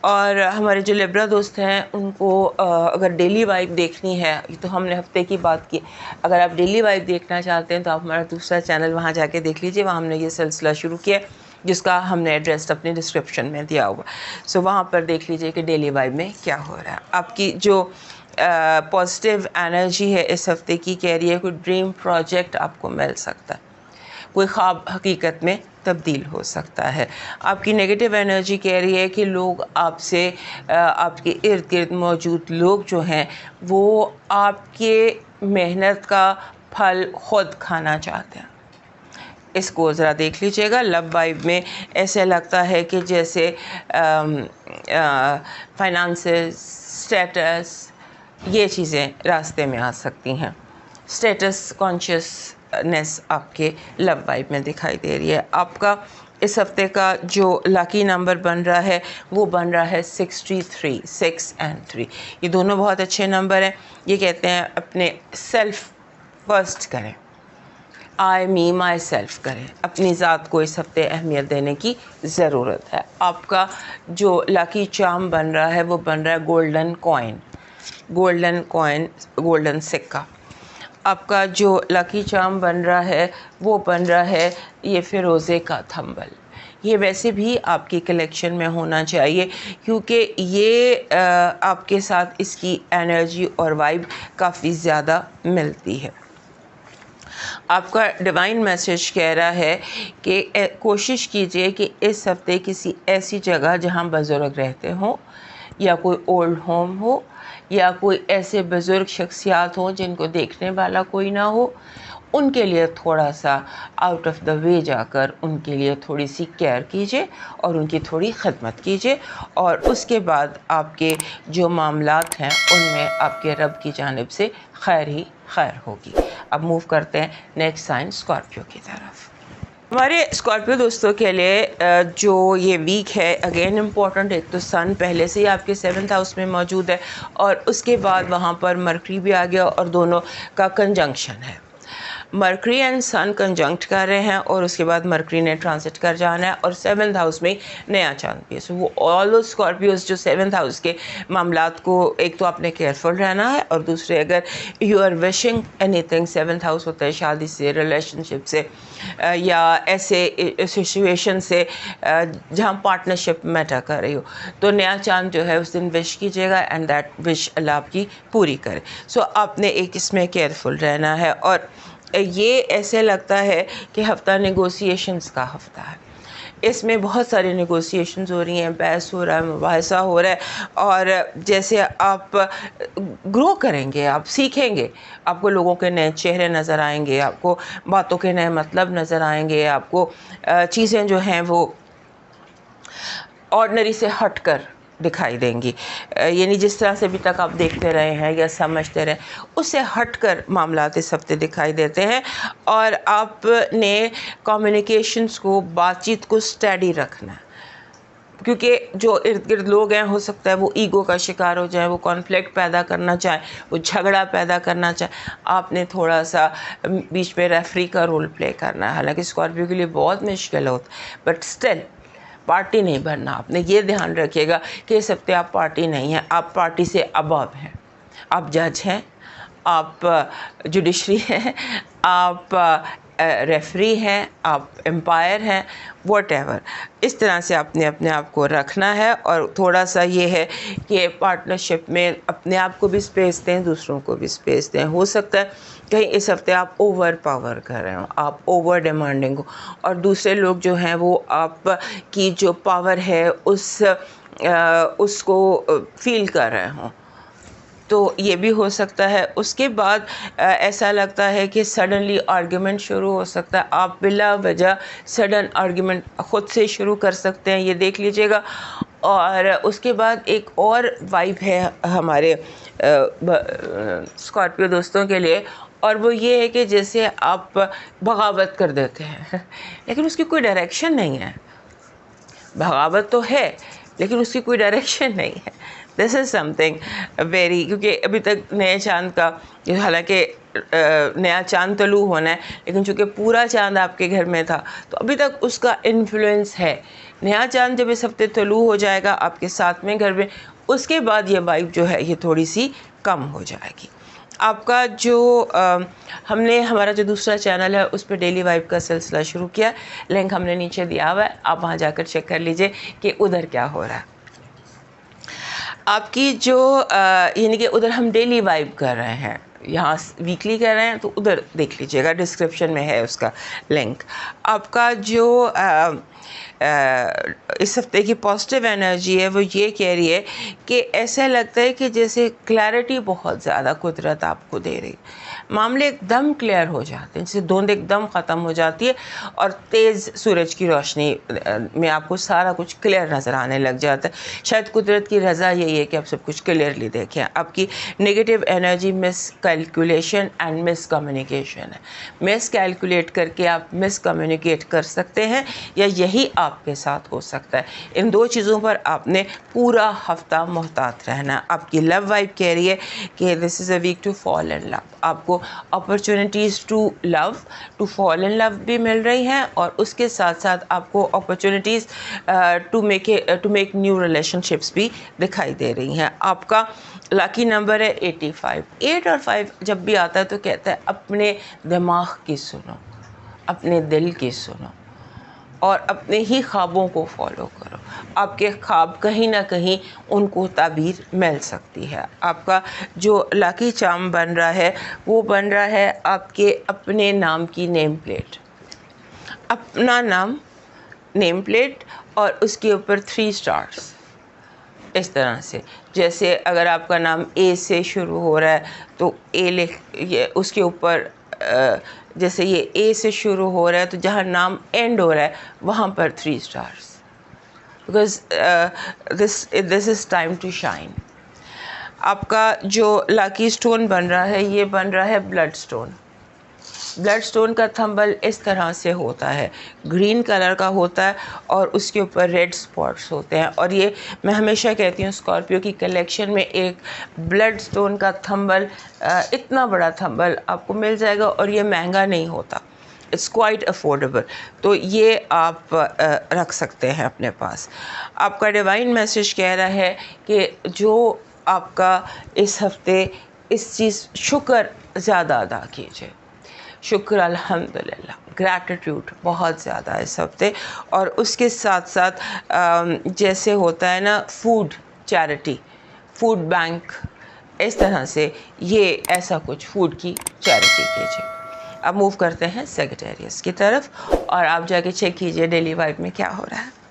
اور ہمارے جو لیبرا دوست ہیں ان کو اگر ڈیلی وائب دیکھنی ہے، یہ تو ہم نے ہفتے کی بات کی، اگر آپ ڈیلی وائب دیکھنا چاہتے ہیں تو آپ ہمارا دوسرا چینل وہاں جا کے دیکھ لیجئے. وہاں ہم نے یہ سلسلہ شروع کیا جس کا ہم نے ایڈریس اپنے ڈسکرپشن میں دیا ہوا. سو وہاں پر دیکھ لیجئے کہ ڈیلی وائب میں کیا ہو رہا ہے. آپ کی جو پازیٹیو انرجی ہے اس ہفتے کی کہہ رہی ہے کوئی ڈریم پروجیکٹ آپ کو مل سکتا ہے، کوئی خواب حقیقت میں تبدیل ہو سکتا ہے. آپ کی نیگیٹو انرجی کہہ رہی ہے کہ لوگ آپ سے، آپ کے ارد گرد موجود لوگ جو ہیں وہ آپ کے محنت کا پھل خود کھانا چاہتے ہیں. اس کو ذرا دیکھ لیجئے گا. لو وائب میں ایسے لگتا ہے کہ جیسے فائنانسز، اسٹیٹس، یہ چیزیں راستے میں آ سکتی ہیں. اسٹیٹس کانشیسنس آپ کے لو وائب میں دکھائی دے رہی ہے. آپ کا اس ہفتے کا جو لاکی نمبر بن رہا ہے وہ بن رہا ہے 63، 6 and 3. یہ دونوں بہت اچھے نمبر ہیں. یہ کہتے ہیں اپنے سیلف فرسٹ کریں، آئی می مائی سیلف کریں، اپنی ذات کو اس ہفتے اہمیت دینے کی ضرورت ہے. آپ کا جو لاکی چارم بن رہا ہے وہ بن رہا ہے گولڈن کوائن، گولڈن سکہ. آپ کا جو لاکی چارم بن رہا ہے وہ بن رہا ہے یہ فیروزے کا تھمبل. یہ ویسے بھی آپ کی کلیکشن میں ہونا چاہیے کیونکہ یہ آپ کے ساتھ اس کی انرجی اور وائب کافی زیادہ ملتی ہے. آپ کا ڈیوائن میسج کہہ رہا ہے کہ کوشش کیجئے کہ اس ہفتے کسی ایسی جگہ جہاں بزرگ رہتے ہوں، یا کوئی اولڈ ہوم ہو، یا کوئی ایسے بزرگ شخصیات ہوں جن کو دیکھنے والا کوئی نہ ہو، ان کے لیے تھوڑا سا آؤٹ آف دا وے جا کر ان کے لیے تھوڑی سی کیئر کیجیے اور ان کی تھوڑی خدمت کیجیے، اور اس کے بعد آپ کے جو معاملات ہیں ان میں آپ کے رب کی جانب سے خیر ہی خیر ہوگی۔ اب موو کرتے ہیں نیکسٹ سائن اسکارپیو کی طرف۔ ہمارے اسکارپیو دوستوں کے لیے جو یہ ویک ہے اگین امپورٹنٹ، ایک تو سن پہلے سے ہی آپ کے 7th ہاؤس میں موجود ہے، اور اس کے بعد وہاں پر مرکری بھی آ گیا اور دونوں کا کنجنکشن ہے۔ مرکری اینڈ سن کنجنکٹ کر رہے ہیں، اور اس کے بعد مرکری نے ٹرانزٹ کر جانا ہے، اور 7th ہاؤس میں نیا چاند بھی ہے۔ سو وہ آل دو اسکارپیوز جو 7th ہاؤس کے معاملات کو، ایک تو آپ نے کیئرفل رہنا ہے، اور دوسرے اگر you are wishing anything, 7th house ہوتا ہے شادی سے، ریلیشن شپ سے، یا ایسے سچویشن سے جہاں پارٹنرشپ میٹر کر رہی ہو، تو نیا چاند جو ہے اس دن وش کیجیے گا، اینڈ دیٹ وش اللہ آپ کی پوری کرے۔ سو آپ نے ایک اس میں کیئرفل رہنا ہے، اور یہ ایسے لگتا ہے کہ ہفتہ نیگوسیشنز کا ہفتہ ہے۔ اس میں بہت ساری نیگوسیشنز ہو رہی ہیں، بحث ہو رہا ہے، مباحثہ ہو رہا ہے، اور جیسے آپ گرو کریں گے، آپ سیکھیں گے، آپ کو لوگوں کے نئے چہرے نظر آئیں گے، آپ کو باتوں کے نئے مطلب نظر آئیں گے، آپ کو چیزیں جو ہیں وہ آرڈنری سے ہٹ کر دکھائی دیں گی، یعنی جس طرح سے ابھی تک آپ دیکھتے رہے ہیں یا سمجھتے رہے اس سے ہٹ کر معاملات اس ہفتے دکھائی دیتے ہیں، اور آپ نے کمیونیکیشنز کو، بات چیت کو اسٹیڈی رکھنا ہے، کیونکہ جو ارد گرد لوگ ہیں ہو سکتا ہے وہ ایگو کا شکار ہو جائیں، وہ کانفلکٹ پیدا کرنا چاہیں، وہ جھگڑا پیدا کرنا چاہیں۔ آپ نے تھوڑا سا بیچ میں ریفری کا رول پلے کرنا ہے، حالانکہ اسکارپیو کے لیے بہت مشکل ہوتا ہے، بٹ اسٹل پارٹی نہیں بننا۔ آپ نے یہ دھیان رکھیے گا کہ اس ہفتے آپ پارٹی نہیں ہیں، آپ پارٹی سے ابو ہیں، آپ جج ہیں، آپ جوڈیشری ہیں، آپ ریفری ہیں، آپ امپائر ہیں، واٹ ایور، اس طرح سے آپ نے اپنے آپ کو رکھنا ہے، اور تھوڑا سا یہ ہے کہ پارٹنرشپ میں اپنے آپ کو بھی اسپیس دیں، دوسروں کو بھی اسپیس دیں۔ ہو سکتا ہے کہیں اس ہفتے آپ اوور پاور کر رہے ہوں، آپ اوور ڈیمانڈنگ ہو، اور دوسرے لوگ جو ہیں وہ آپ کی جو پاور ہے اس کو فیل کر رہے ہوں، تو یہ بھی ہو سکتا ہے۔ اس کے بعد ایسا لگتا ہے کہ سڈنلی آرگیومنٹ شروع ہو سکتا ہے، آپ بلا وجہ سڈن آرگیومنٹ خود سے شروع کر سکتے ہیں، یہ دیکھ لیجیے گا۔ اور اس کے بعد ایک اور وائب ہے ہمارے اسکارپیو دوستوں کے لیے، اور وہ یہ ہے کہ جیسے آپ بغاوت کر دیتے ہیں لیکن اس کی کوئی ڈائریکشن نہیں ہے۔ بغاوت تو ہے لیکن اس کی کوئی ڈائریکشن نہیں ہے۔ دس از سم تھنگ ویری، کیونکہ ابھی تک نئے چاند کا، حالانکہ نیا چاند طلوع ہونا ہے لیکن چونکہ پورا چاند آپ کے گھر میں تھا تو ابھی تک اس کا انفلوئنس ہے۔ نیا چاند جب اس ہفتے طلوع ہو جائے گا آپ کے 7ویں گھر میں، اس کے بعد یہ وائب جو ہے یہ تھوڑی سی کم ہو جائے گی۔ آپ کا جو ہم نے ہمارا جو دوسرا چینل ہے اس پہ ڈیلی وائب کا سلسلہ شروع کیا، لنک ہم نے نیچے دیا ہوا ہے، آپ وہاں جا کر چیک کر لیجئے کہ ادھر کیا ہو رہا ہے۔ آپ کی جو یعنی کہ ادھر ہم ڈیلی وائب کر رہے ہیں، یہاں ویکلی کر رہے ہیں تو ادھر دیکھ لیجئے گا، ڈسکرپشن میں ہے اس کا لنک۔ آپ کا جو اس ہفتے کی پازیٹیو انرجی ہے وہ یہ کہہ رہی ہے کہ ایسا لگتا ہے کہ جیسے کلیئرٹی بہت زیادہ قدرت آپ کو دے رہی، معاملے ایک دم کلیئر ہو جاتے ہیں، جیسے دھند ایک دم ختم ہو جاتی ہے اور تیز سورج کی روشنی میں آپ کو سارا کچھ کلیئر نظر آنے لگ جاتا ہے۔ شاید قدرت کی رضا یہی ہے کہ آپ سب کچھ کلیئرلی دیکھیں۔ آپ کی negative energy miss calculation and miss communication ہے، مس کیلکولیٹ کر کے آپ مس کمیونیکیٹ کر سکتے ہیں، یا یہی آپ کے ساتھ ہو سکتا ہے۔ ان دو چیزوں پر آپ نے پورا ہفتہ محتاط رہنا۔ آپ کی لو وائب کہہ رہی ہے کہ دس is a week to fall in love, آپ کو opportunities to love, to fall in love بھی مل رہی ہیں، اور اس کے ساتھ ساتھ آپ کو opportunities to make new relationships بھی دکھائی دے رہی ہیں۔ آپ کا لاکی نمبر ہے 85۔ 8 اور 5 جب بھی آتا ہے تو کہتا ہے اپنے دماغ کی سنو، اپنے دل کی سنو، اور اپنے ہی خوابوں کو فالو کرو۔ آپ کے خواب کہیں نہ کہیں ان کو تعبیر مل سکتی ہے۔ آپ کا جو لاکی چارم بن رہا ہے وہ بن رہا ہے آپ کے اپنے نام کی نیم پلیٹ، اپنا نام نیم پلیٹ، اور اس کے اوپر 3 اسٹارز، اس طرح سے جیسے اگر آپ کا نام اے سے شروع ہو رہا ہے تو اے لکھ، اس کے اوپر جیسے یہ اے سے شروع ہو رہا ہے تو جہاں نام اینڈ ہو رہا ہے وہاں پر 3 stars, because this is time to shine. آپ کا جو لاکی اسٹون بن رہا ہے یہ بن رہا ہے بلڈ اسٹون. بلڈ اسٹون کا تھمبل اس طرح سے ہوتا ہے، گرین کلر کا ہوتا ہے اور اس کے اوپر ریڈ سپاٹس ہوتے ہیں. اور یہ میں ہمیشہ کہتی ہوں اسکارپیو کی کلیکشن میں ایک بلڈ اسٹون کا تھمبل، اتنا بڑا تھمبل آپ کو مل جائے گا اور یہ مہنگا نہیں ہوتا، اٹس کوائٹ افورڈیبل. تو یہ آپ رکھ سکتے ہیں اپنے پاس. آپ کا ڈیوائن میسج کہہ رہا ہے کہ جو آپ کا اس ہفتے اس چیز شکر زیادہ ادا کیجیے، شکر الحمدللہ، گریٹیٹیوڈ بہت زیادہ اس ہفتے. اور اس کے ساتھ ساتھ جیسے ہوتا ہے نا فوڈ چیریٹی، فوڈ بینک، اس طرح سے یہ ایسا کچھ فوڈ کی چیریٹی کیجیے. اب موو کرتے ہیں سیگیٹیریس کی طرف اور آپ جا کے چیک کیجیے ڈیلی وائب میں کیا ہو رہا ہے.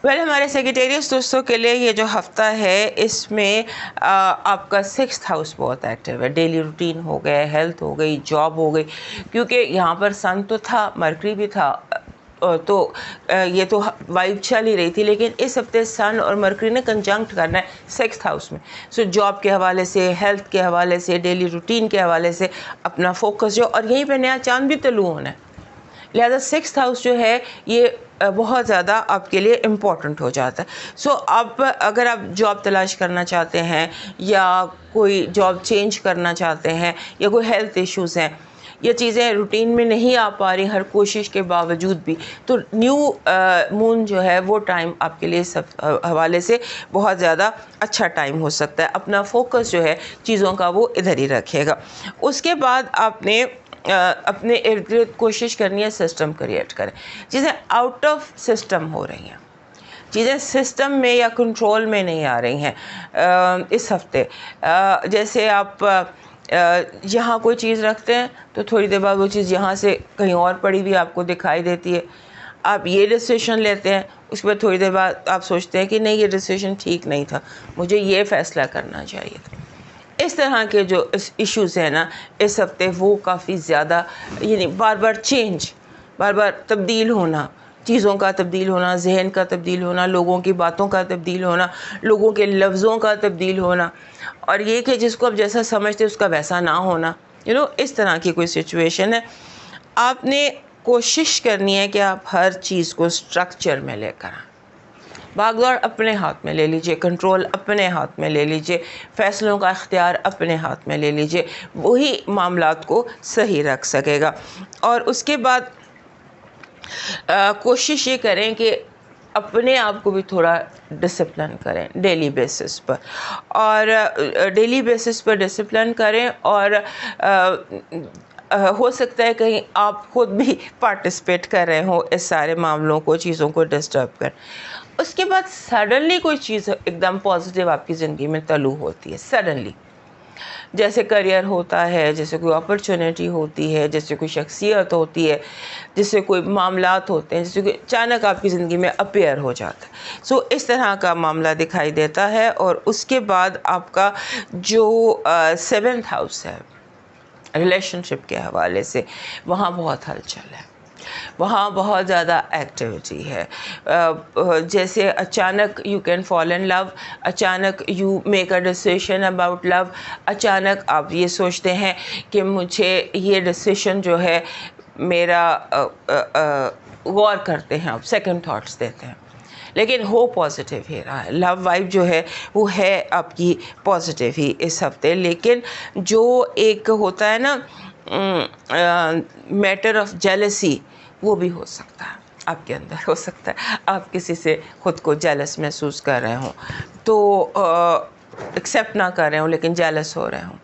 ہمارے سیگیٹیریس دوستوں کے لیے یہ جو ہفتہ ہے اس میں آپ کا 6th ہاؤس بہت ایکٹیو ہے. ڈیلی روٹین ہو گئے، ہیلتھ ہو گئی، جاب ہو گئی، کیونکہ یہاں پر سن تو تھا، مرکری بھی تھا، تو یہ تو وائب چل ہی رہی تھی. لیکن اس ہفتے سن اور مرکری نے کنجنکٹ کرنا ہے 6th ہاؤس میں. سو جاب کے حوالے سے، ہیلتھ کے حوالے سے، ڈیلی روٹین کے حوالے سے اپنا فوکس جو، اور یہیں پہ نیا چاند بھی طلوع ہونا ہے. لہذا 6th ہاؤس جو ہے یہ بہت زیادہ آپ کے لیے امپورٹنٹ ہو جاتا ہے. سو آپ اگر آپ جاب تلاش کرنا چاہتے ہیں یا کوئی جاب چینج کرنا چاہتے ہیں یا کوئی ہیلتھ ایشوز ہیں، یہ چیزیں روٹین میں نہیں آ پا رہی ہر کوشش کے باوجود بھی، تو نیو مون جو ہے وہ ٹائم آپ کے لیے سب حوالے سے بہت زیادہ اچھا ٹائم ہو سکتا ہے. اپنا فوکس جو ہے چیزوں کا وہ ادھر ہی رکھے گا. اس کے بعد آپ نے اپنے ارد گرد کوشش کرنی ہے سسٹم کریٹ کریں. چیزیں آؤٹ آف سسٹم ہو رہی ہیں، چیزیں سسٹم میں یا کنٹرول میں نہیں آ رہی ہیں اس ہفتے. جیسے آپ یہاں کوئی چیز رکھتے ہیں تو تھوڑی دیر بعد وہ چیز یہاں سے کہیں اور پڑی ہوئی آپ کو دکھائی دیتی ہے. آپ یہ ڈیسیشن لیتے ہیں، اس کے بعد تھوڑی دیر بعد آپ سوچتے ہیں کہ نہیں یہ ڈیسیشن ٹھیک نہیں تھا، مجھے یہ فیصلہ کرنا چاہیے تھا. اس طرح کے جو ایشوز ہیں نا اس ہفتے وہ کافی زیادہ، یعنی بار بار چینج، بار بار تبدیل ہونا، چیزوں کا تبدیل ہونا، ذہن کا تبدیل ہونا، لوگوں کی باتوں کا تبدیل ہونا، لوگوں کے لفظوں کا تبدیل ہونا، اور یہ کہ جس کو آپ جیسا سمجھتے اس کا ویسا نہ ہونا، اس طرح کی کوئی سچویشن ہے. آپ نے کوشش کرنی ہے کہ آپ ہر چیز کو اسٹرکچر میں لے کر آئیں. بھاگ دوڑ اپنے ہاتھ میں لے لیجئے، کنٹرول اپنے ہاتھ میں لے لیجئے، فیصلوں کا اختیار اپنے ہاتھ میں لے لیجئے، وہی معاملات کو صحیح رکھ سکے گا. اور اس کے بعد کوشش یہ کریں کہ اپنے آپ کو بھی تھوڑا ڈسپلن کریں ڈیلی بیسس پر، اور ڈیلی بیسس پر ڈسپلن کریں. اور ہو سکتا ہے کہیں آپ خود بھی پارٹیسپیٹ کر رہے ہوں اس سارے معاملوں کو، چیزوں کو ڈسٹرب کر. اس کے بعد سڈنلی کوئی چیز ایک دم پازیٹیو آپ کی زندگی میں طلوع ہوتی ہے، سڈنلی، جیسے کریئر ہوتا ہے، جیسے کوئی اپرچونیٹی ہوتی ہے، جیسے کوئی شخصیت ہوتی ہے، جیسے کوئی معاملات ہوتے ہیں، جیسے کوئی اچانک آپ کی زندگی میں اپیئر ہو جاتا ہے. سو اس طرح کا معاملہ دکھائی دیتا ہے. اور اس کے بعد آپ کا جو 7th ہاؤس ہے ریلیشن شپ کے حوالے سے، وہاں بہت ہلچل ہے، وہاں بہت زیادہ ایکٹیویٹی ہے. جیسے اچانک you can fall in love, اچانک you make a decision about love, اچانک آپ یہ سوچتے ہیں کہ مجھے یہ ڈیسیشن جو ہے میرا، غور کرتے ہیں آپ، سیکنڈ تھاٹس دیتے ہیں، لیکن ہو پازیٹیو ہی رہا ہے. لو وائب جو ہے وہ ہے آپ کی پازیٹیو ہی اس ہفتے. لیکن جو ایک ہوتا ہے نا میٹر آف جیلسی، وہ بھی ہو سکتا ہے آپ کے اندر، ہو سکتا ہے آپ کسی سے خود کو جیلس محسوس کر رہے ہوں، تو ایکسیپٹ نہ کر رہے ہوں لیکن جیلس ہو رہے ہوں.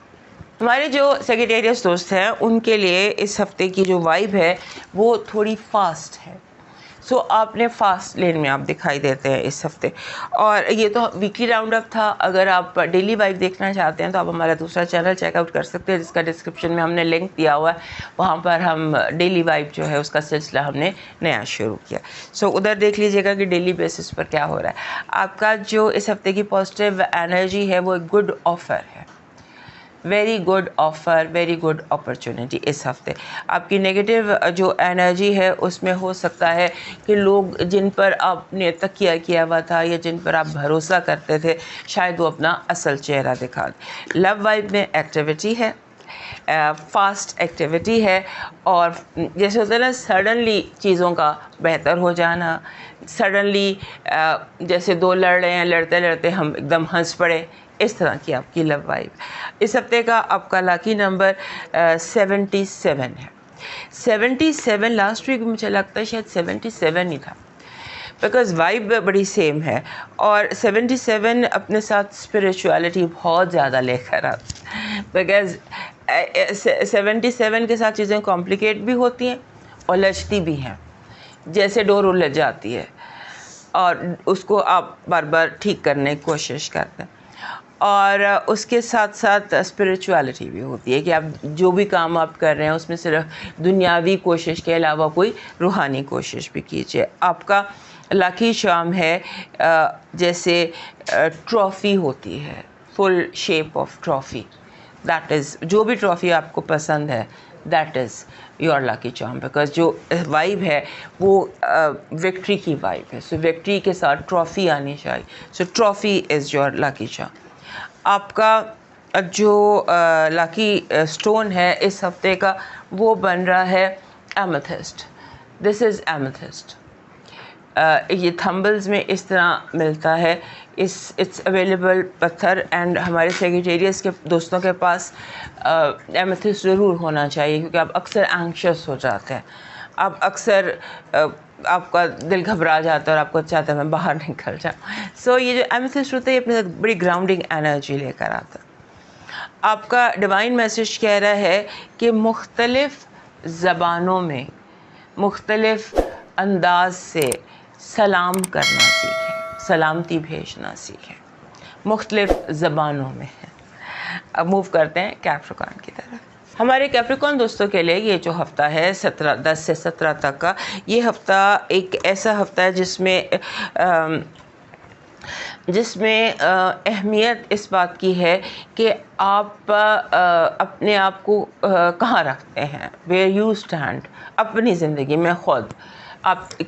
ہمارے جو سیگیٹیریس دوست ہیں ان کے لیے اس ہفتے کی جو وائب ہے وہ تھوڑی فاسٹ ہے. سو آپ نے فاسٹ لین میں آپ دکھائی دیتے ہیں اس ہفتے. اور یہ تو ویکلی راؤنڈ اپ تھا. اگر آپ ڈیلی وائب دیکھنا چاہتے ہیں تو آپ ہمارا دوسرا چینل چیک آؤٹ کر سکتے ہیں، جس کا ڈسکرپشن میں ہم نے لنک دیا ہوا ہے. وہاں پر ہم ڈیلی وائب جو ہے اس کا سلسلہ ہم نے نیا شروع کیا. سو ادھر دیکھ لیجیے گا کہ ڈیلی بیسس پر کیا ہو رہا ہے. آپ کا جو اس ہفتے کی پازیٹیو انرجی ہے وہ ایک گڈ آفر ہے. Very good offer, very good opportunity اس ہفتے. آپ کی نگیٹو جو انرجی ہے اس میں ہو سکتا ہے کہ لوگ جن پر آپ نے تکیہ کیا ہوا تھا یا جن پر آپ بھروسہ کرتے تھے شاید وہ اپنا اصل چہرہ دکھا دیں. لو وائب میں ایکٹیویٹی ہے، فاسٹ ایکٹیویٹی ہے، اور جیسے ہوتا ہے نا سڈنلی چیزوں کا بہتر ہو جانا، سڈنلی جیسے دو لڑ رہے ہیں، لڑتے لڑتے ہم ایک دم ہنس پڑے، اس طرح کی آپ کی لو وائب. اس ہفتے کا آپ کا لاکی نمبر 77 ہے. 77 لاسٹ ویک مجھے لگتا ہے شاید 77 ہی تھا، بیکاز وائب بڑی سیم ہے، اور 77 اپنے ساتھ اسپریچولیٹی بہت زیادہ لے کر آتا، بیکاز 77 کے ساتھ چیزیں کمپلیکیٹ بھی ہوتی ہیں اور الجھتی بھی ہیں، جیسے ڈور الجھ جاتی ہے اور اس کو آپ بار بار ٹھیک کرنے کی کوشش کرتے ہیں. اور اس کے ساتھ ساتھ اسپریچولیٹی بھی ہوتی ہے کہ آپ جو بھی کام آپ کر رہے ہیں اس میں صرف دنیاوی کوشش کے علاوہ کوئی روحانی کوشش بھی کیجیے. آپ کا لاکی چارم ہے جیسے ٹرافی ہوتی ہے، full shape of trophy, that is جو بھی ٹرافی آپ کو پسند ہے that is your lucky charm, because جو وائب ہے وہ وکٹری کی وائب ہے. سو وکٹری کے ساتھ ٹرافی آنی چاہیے. سو trophy is your lucky charm. آپ کا جو لاکی اسٹون ہے اس ہفتے کا وہ بن رہا ہے ایمیتھسٹ. دس از ایمیتھسٹ. یہ تھمبلز میں اس طرح ملتا ہے، اٹس اویلیبل پتھر، اینڈ ہمارے سیکریٹریٹس کے دوستوں کے پاس ایمیتھسٹ ضرور ہونا چاہیے، کیونکہ آپ اکثر اینکشس ہو جاتے ہیں، آپ اکثر آپ کا دل گھبرا جاتا ہے اور آپ کو چاہتا ہے میں باہر نکل جاؤں. سو یہ جو ایمیتھسٹ ہوتا ہے یہ اپنے ساتھ بڑی گراؤنڈنگ انرجی لے کر آتا ہے. آپ کا ڈیوائن میسج کہہ رہا ہے کہ مختلف زبانوں میں مختلف انداز سے سلام کرنا سیکھیں، سلامتی بھیجنا سیکھیں، مختلف زبانوں میں. اب موو کرتے ہیں کیپریکن کی طرف. ہمارے کیپریکن دوستوں کے لیے یہ جو ہفتہ ہے 10 سے 17 تک کا، یہ ہفتہ ایک ایسا ہفتہ ہے جس میں اہمیت اس بات کی ہے کہ آپ اپنے آپ کو کہاں رکھتے ہیں، ویئر یو اسٹینڈ اپنی زندگی میں. خود آپ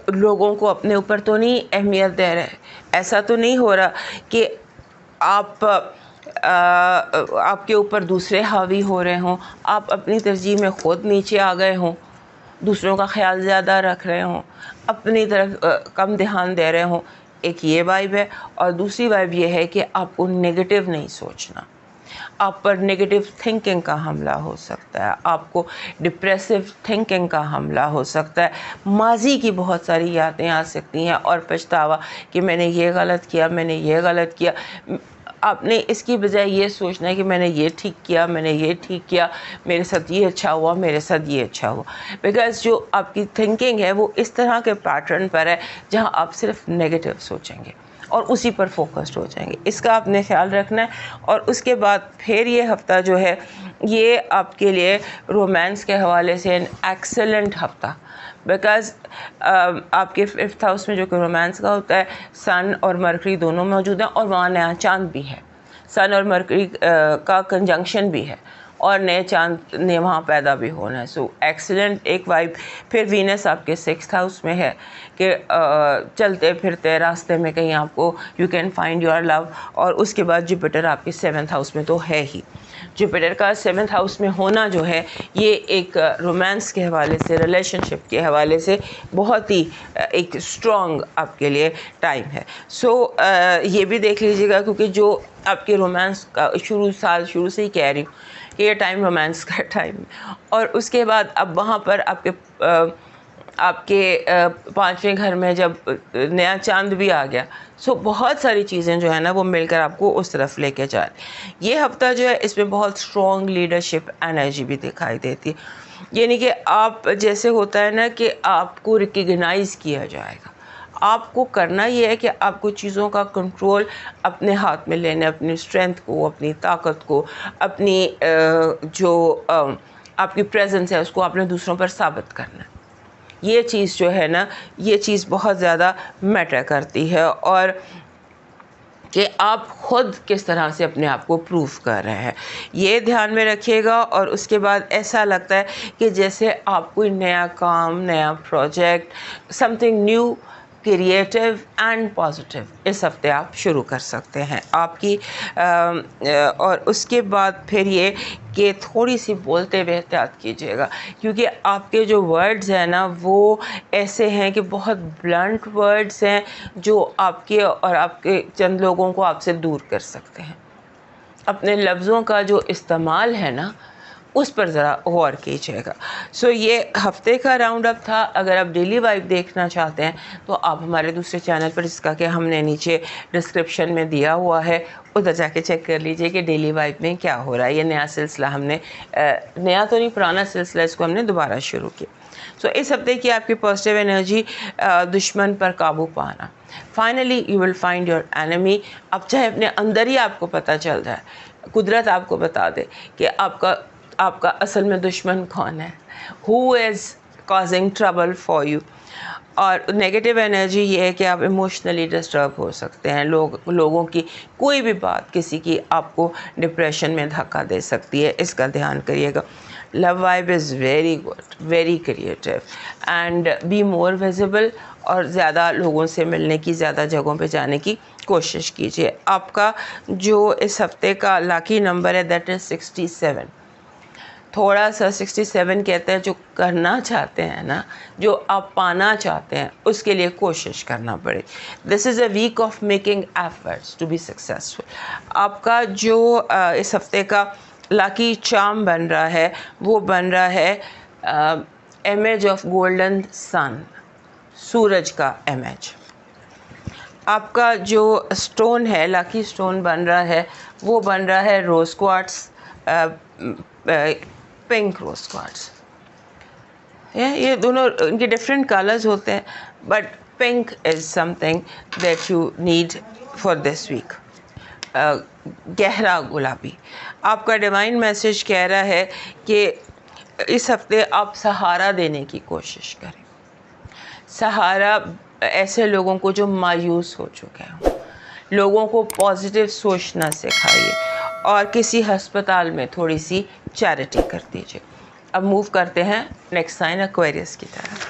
لوگوں کو اپنے اوپر تو نہیں اہمیت دے رہے، ایسا تو نہیں ہو رہا کہ آپ کے اوپر دوسرے حاوی ہو رہے ہوں، آپ اپنی ترجیح میں خود نیچے آ گئے ہوں، دوسروں کا خیال زیادہ رکھ رہے ہوں، اپنی طرف کم دھیان دے رہے ہوں. ایک یہ وائب ہے، اور دوسری وائب یہ ہے کہ آپ کو نگیٹو نہیں سوچنا. آپ پر نگیٹو تھنکنگ کا حملہ ہو سکتا ہے، آپ کو ڈپریسو تھنکنگ کا حملہ ہو سکتا ہے، ماضی کی بہت ساری یادیں آ سکتی ہیں اور پچھتاوا کہ میں نے یہ غلط کیا، میں نے یہ غلط کیا. آپ نے اس کی بجائے یہ سوچنا ہے کہ میں نے یہ ٹھیک کیا، میں نے یہ ٹھیک کیا، میرے ساتھ یہ اچھا ہوا، میرے ساتھ یہ اچھا ہوا. بیکاز جو آپ کی تھنکنگ ہے وہ اس طرح کے پیٹرن پر ہے جہاں آپ صرف نگیٹو سوچیں گے اور اسی پر فوکسڈ ہو جائیں گے. اس کا آپ نے خیال رکھنا ہے. اور اس کے بعد پھر یہ ہفتہ جو ہے یہ آپ کے لیے رومانس کے حوالے سے ایکسلنٹ ہفتہ، بیکاز آپ کے 5th ہاؤس میں جو کہ رومانس کا ہوتا ہے سن اور مرکری دونوں موجود ہیں، اور وہاں نیا چاند بھی ہے. سن اور مرکری کا کنجنکشن بھی ہے، اور نئے چاند نے وہاں پیدا بھی ہونا ہے. سو ایکسلنٹ ایک وائب. پھر وینس آپ کے 6th ہاؤس میں ہے کہ چلتے پھرتے راستے میں کہیں آپ کو یو کین فائنڈ یور لو. اور اس کے بعد جوپیٹر آپ کے 7th ہاؤس میں تو ہے ہی. جوپیٹر کا 7th ہاؤس میں ہونا جو ہے یہ ایک رومانس کے حوالے سے، ریلیشن شپ کے حوالے سے بہت ہی ایک اسٹرانگ آپ کے لیے ٹائم ہے. سو یہ بھی دیکھ لیجیے گا، کیونکہ جو آپ کے رومانس کا شروع سے ہی کہہ رہی ہوں کہ یہ ٹائم رومانس کا ٹائم ہے. اور اس کے بعد اب وہاں پر آپ کے 5ویں گھر میں جب نیا چاند بھی آ گیا، سو بہت ساری چیزیں جو ہے نا وہ مل کر آپ کو اس طرف لے کے جائیں. یہ ہفتہ جو ہے اس میں بہت اسٹرانگ لیڈرشپ انرجی بھی دکھائی دیتی ہے. یعنی کہ آپ جیسے ہوتا ہے نا کہ آپ کو ریکگنائز کیا جائے گا. آپ کو کرنا یہ ہے کہ آپ کو چیزوں کا کنٹرول اپنے ہاتھ میں لینا، اپنی اسٹرینتھ کو، اپنی طاقت کو، اپنی جو آپ کی پریزنس ہے اس کو آپ نے دوسروں پر ثابت کرنا. یہ چیز جو ہے نا یہ چیز بہت زیادہ میٹر کرتی ہے. اور کہ آپ خود کس طرح سے اپنے آپ کو پروف کر رہے ہیں، یہ دھیان میں رکھیے گا. اور اس کے بعد ایسا لگتا ہے کہ جیسے آپ کوئی نیا کام، نیا project, something new, creative and positive اس ہفتے آپ شروع کر سکتے ہیں آپ کی. اور اس کے بعد پھر یہ کہ تھوڑی سی بولتے ہوئے احتیاط کیجیے گا، کیونکہ آپ کے جو ورڈز ہیں نا وہ ایسے ہیں کہ بہت بلنٹ ورڈز ہیں جو آپ کے اور آپ کے چند لوگوں کو آپ سے دور کر سکتے ہیں. اپنے لفظوں کا جو استعمال ہے نا اس پر ذرا غور کیجیے گا. یہ ہفتے کا راؤنڈ اپ تھا. اگر آپ ڈیلی وائب دیکھنا چاہتے ہیں تو آپ ہمارے دوسرے چینل پر، جس کا کہ ہم نے نیچے ڈسکرپشن میں دیا ہوا ہے، ادھر جا کے چیک کر لیجئے کہ ڈیلی وائب میں کیا ہو رہا ہے. یہ نیا سلسلہ ہم نے، نیا تو نہیں، پرانا سلسلہ، اس کو ہم نے دوبارہ شروع کیا. اس ہفتے کی آپ کی پازیٹیو انرجی، دشمن پر قابو پانا. Finally you will find your enemy. اب چاہے اپنے اندر ہی آپ کو پتہ چل جائے، قدرت آپ کو بتا دے کہ آپ کا اصل میں دشمن کون ہے، who is causing trouble for you. اور نیگیٹو انرجی یہ ہے کہ آپ ایموشنلی ڈسٹرب ہو سکتے ہیں. لوگوں کی کوئی بھی بات کسی کی آپ کو ڈپریشن میں دھکا دے سکتی ہے، اس کا دھیان کریے گا. Love vibe is very good, very creative and be more visible. اور زیادہ لوگوں سے ملنے کی، زیادہ جگہوں پہ جانے کی کوشش کیجیے. آپ کا جو اس ہفتے کا لاکی نمبر ہے دیٹ از 67. تھوڑا سا 67 کہتے ہیں جو کرنا چاہتے ہیں نا، جو آپ پانا چاہتے ہیں، اس کے لیے کوشش کرنا پڑے. This is a week of making efforts to be successful. آپ کا جو اس ہفتے کا لاکی چارم بن رہا ہے وہ بن رہا ہے امیج آف گولڈن سن، سورج کا امیج. آپ کا جو سٹون ہے، لاکی سٹون بن رہا ہے وہ بن رہا ہے rose quartz, pink rose quartz. یہ دونوں ان کے ڈفرینٹ کلرز ہوتے ہیں، but pink is something that you need for this week. گہرا گلابی. آپ کا ڈیوائن میسج کہہ رہا ہے کہ اس ہفتے آپ سہارا دینے کی کوشش کریں. سہارا ایسے لوگوں کو جو مایوس ہو چکے ہیں، لوگوں کو پازیٹیو سوچنا سکھائیے، اور کسی ہسپتال میں تھوڑی سی چیریٹی کر دیجیے. اب موو کرتے ہیں نیکسٹ سائن ایکویریس کی طرف.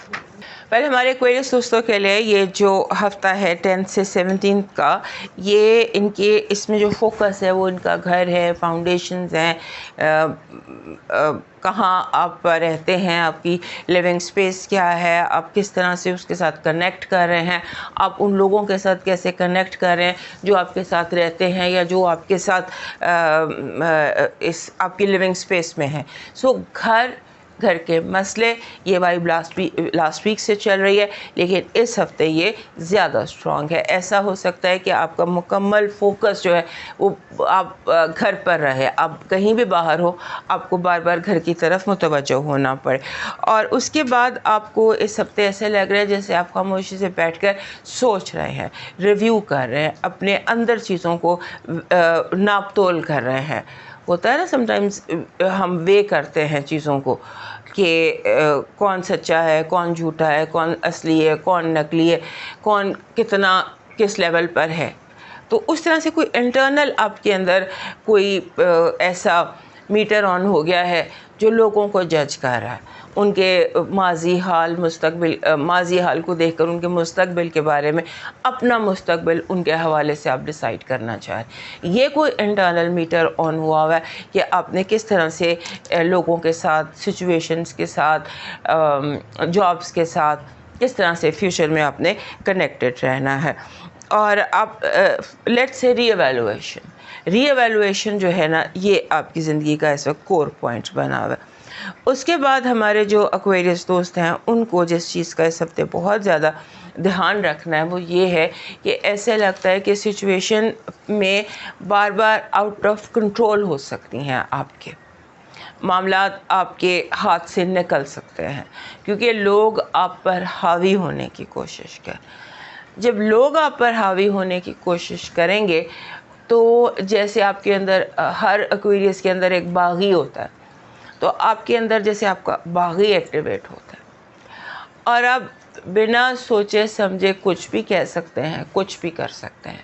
پہلے ہمارے ایکویریس دوستوں کے لیے یہ جو ہفتہ ہے 10 سے 17 کا، یہ ان کے اس میں جو فوکس ہے وہ ان کا گھر ہے، فاؤنڈیشنز ہیں، کہاں آپ رہتے ہیں، آپ کی لیونگ سپیس کیا ہے، آپ کس طرح سے اس کے ساتھ کنیکٹ کر رہے ہیں، آپ ان لوگوں کے ساتھ کیسے کنیکٹ کر رہے ہیں جو آپ کے ساتھ رہتے ہیں یا جو آپ کے ساتھ آپ کی لیونگ سپیس میں ہیں. گھر کے مسئلے، یہ وائب لاسٹ ویک سے چل رہی ہے، لیکن اس ہفتے یہ زیادہ اسٹرانگ ہے. ایسا ہو سکتا ہے کہ آپ کا مکمل فوکس جو ہے وہ آپ گھر پر رہے، آپ کہیں بھی باہر ہو، آپ کو بار بار گھر کی طرف متوجہ ہونا پڑے. اور اس کے بعد آپ کو اس ہفتے ایسے لگ رہا ہے جیسے آپ خاموشی سے بیٹھ کر سوچ رہے ہیں، ریویو کر رہے ہیں، اپنے اندر چیزوں کو ناپ تول کر رہے ہیں. ہوتا ہے نا سم ٹائمز ہم وے کرتے ہیں چیزوں کو کہ کون سچا ہے، کون جھوٹا ہے، کون اصلی ہے، کون نقلی ہے، کون کتنا کس لیول پر ہے. تو اس طرح سے کوئی انٹرنل آپ کے اندر کوئی ایسا میٹر آن ہو گیا ہے جو لوگوں کو جج کر رہا ہے، ان کے ماضی حال کو دیکھ کر ان کے مستقبل کے بارے میں اپنا مستقبل ان کے حوالے سے آپ ڈیسائیڈ کرنا چاہیں. یہ کوئی انٹرنل میٹر آن ہوا ہے کہ آپ نے کس طرح سے لوگوں کے ساتھ، سچویشنز کے ساتھ، جابس کے ساتھ کس طرح سے فیوچر میں آپ نے کنیکٹڈ رہنا ہے. اور آپ لیٹس سے ری ایویلویشن جو ہے نا، یہ آپ کی زندگی کا اس وقت کور پوائنٹ بنا ہوا ہے. اس کے بعد ہمارے جو ایکویریس دوست ہیں ان کو جس چیز کا اس ہفتے بہت زیادہ دھیان رکھنا ہے وہ یہ ہے کہ ایسے لگتا ہے کہ سچویشن میں بار بار آؤٹ آف کنٹرول ہو سکتی ہیں، آپ کے معاملات آپ کے ہاتھ سے نکل سکتے ہیں کیونکہ لوگ آپ پر حاوی ہونے کی کوشش کریں. جب لوگ آپ پر حاوی ہونے کی کوشش کریں گے تو جیسے آپ کے اندر، ہر ایکویریس کے اندر ایک باغی ہوتا ہے، تو آپ کے اندر جیسے آپ کا باغی ایکٹیویٹ ہوتا ہے اور آپ بنا سوچے سمجھے کچھ بھی کہہ سکتے ہیں، کچھ بھی کر سکتے ہیں.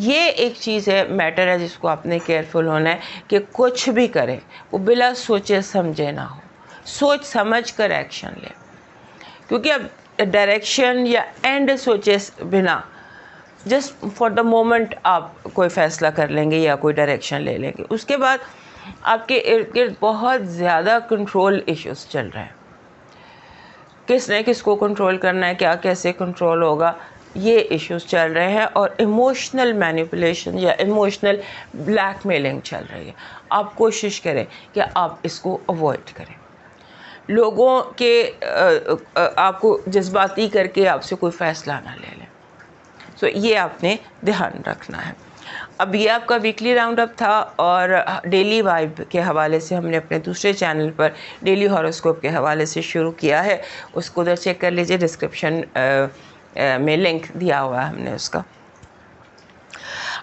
یہ ایک چیز ہے، میٹر ہے جس کو آپ نے کیئرفل ہونا ہے کہ کچھ بھی کرے وہ بلا سوچے سمجھے نہ ہو، سوچ سمجھ کر ایکشن لے، کیونکہ اب ڈائریکشن یا اینڈ سوچے بنا جسٹ فار دا مومنٹ آپ کوئی فیصلہ کر لیں گے یا کوئی ڈائریکشن لے لیں گے، اس کے بعد آپ کے ارد گرد بہت زیادہ کنٹرول ایشوز چل رہے ہیں، کس نے کس کو کنٹرول کرنا ہے، کیا کیسے کنٹرول ہوگا، یہ ایشوز چل رہے ہیں، اور ایموشنل مینیپولیشن یا ایموشنل بلیک میلنگ چل رہی ہے۔ آپ کوشش کریں کہ آپ اس کو اوائڈ کریں، لوگوں کے آپ کو جذباتی کر کے آپ سے کوئی فیصلہ نہ لے لیں۔ سو یہ آپ نے دھیان رکھنا ہے۔ اب یہ آپ کا ویکلی راؤنڈ اپ تھا، اور ڈیلی وائب کے حوالے سے ہم نے اپنے دوسرے چینل پر ڈیلی ہاروسکوپ کے حوالے سے شروع کیا ہے، اس کو ادھر چیک کر لیجئے، ڈسکرپشن میں لنک دیا ہوا ہے ہم نے اس کا۔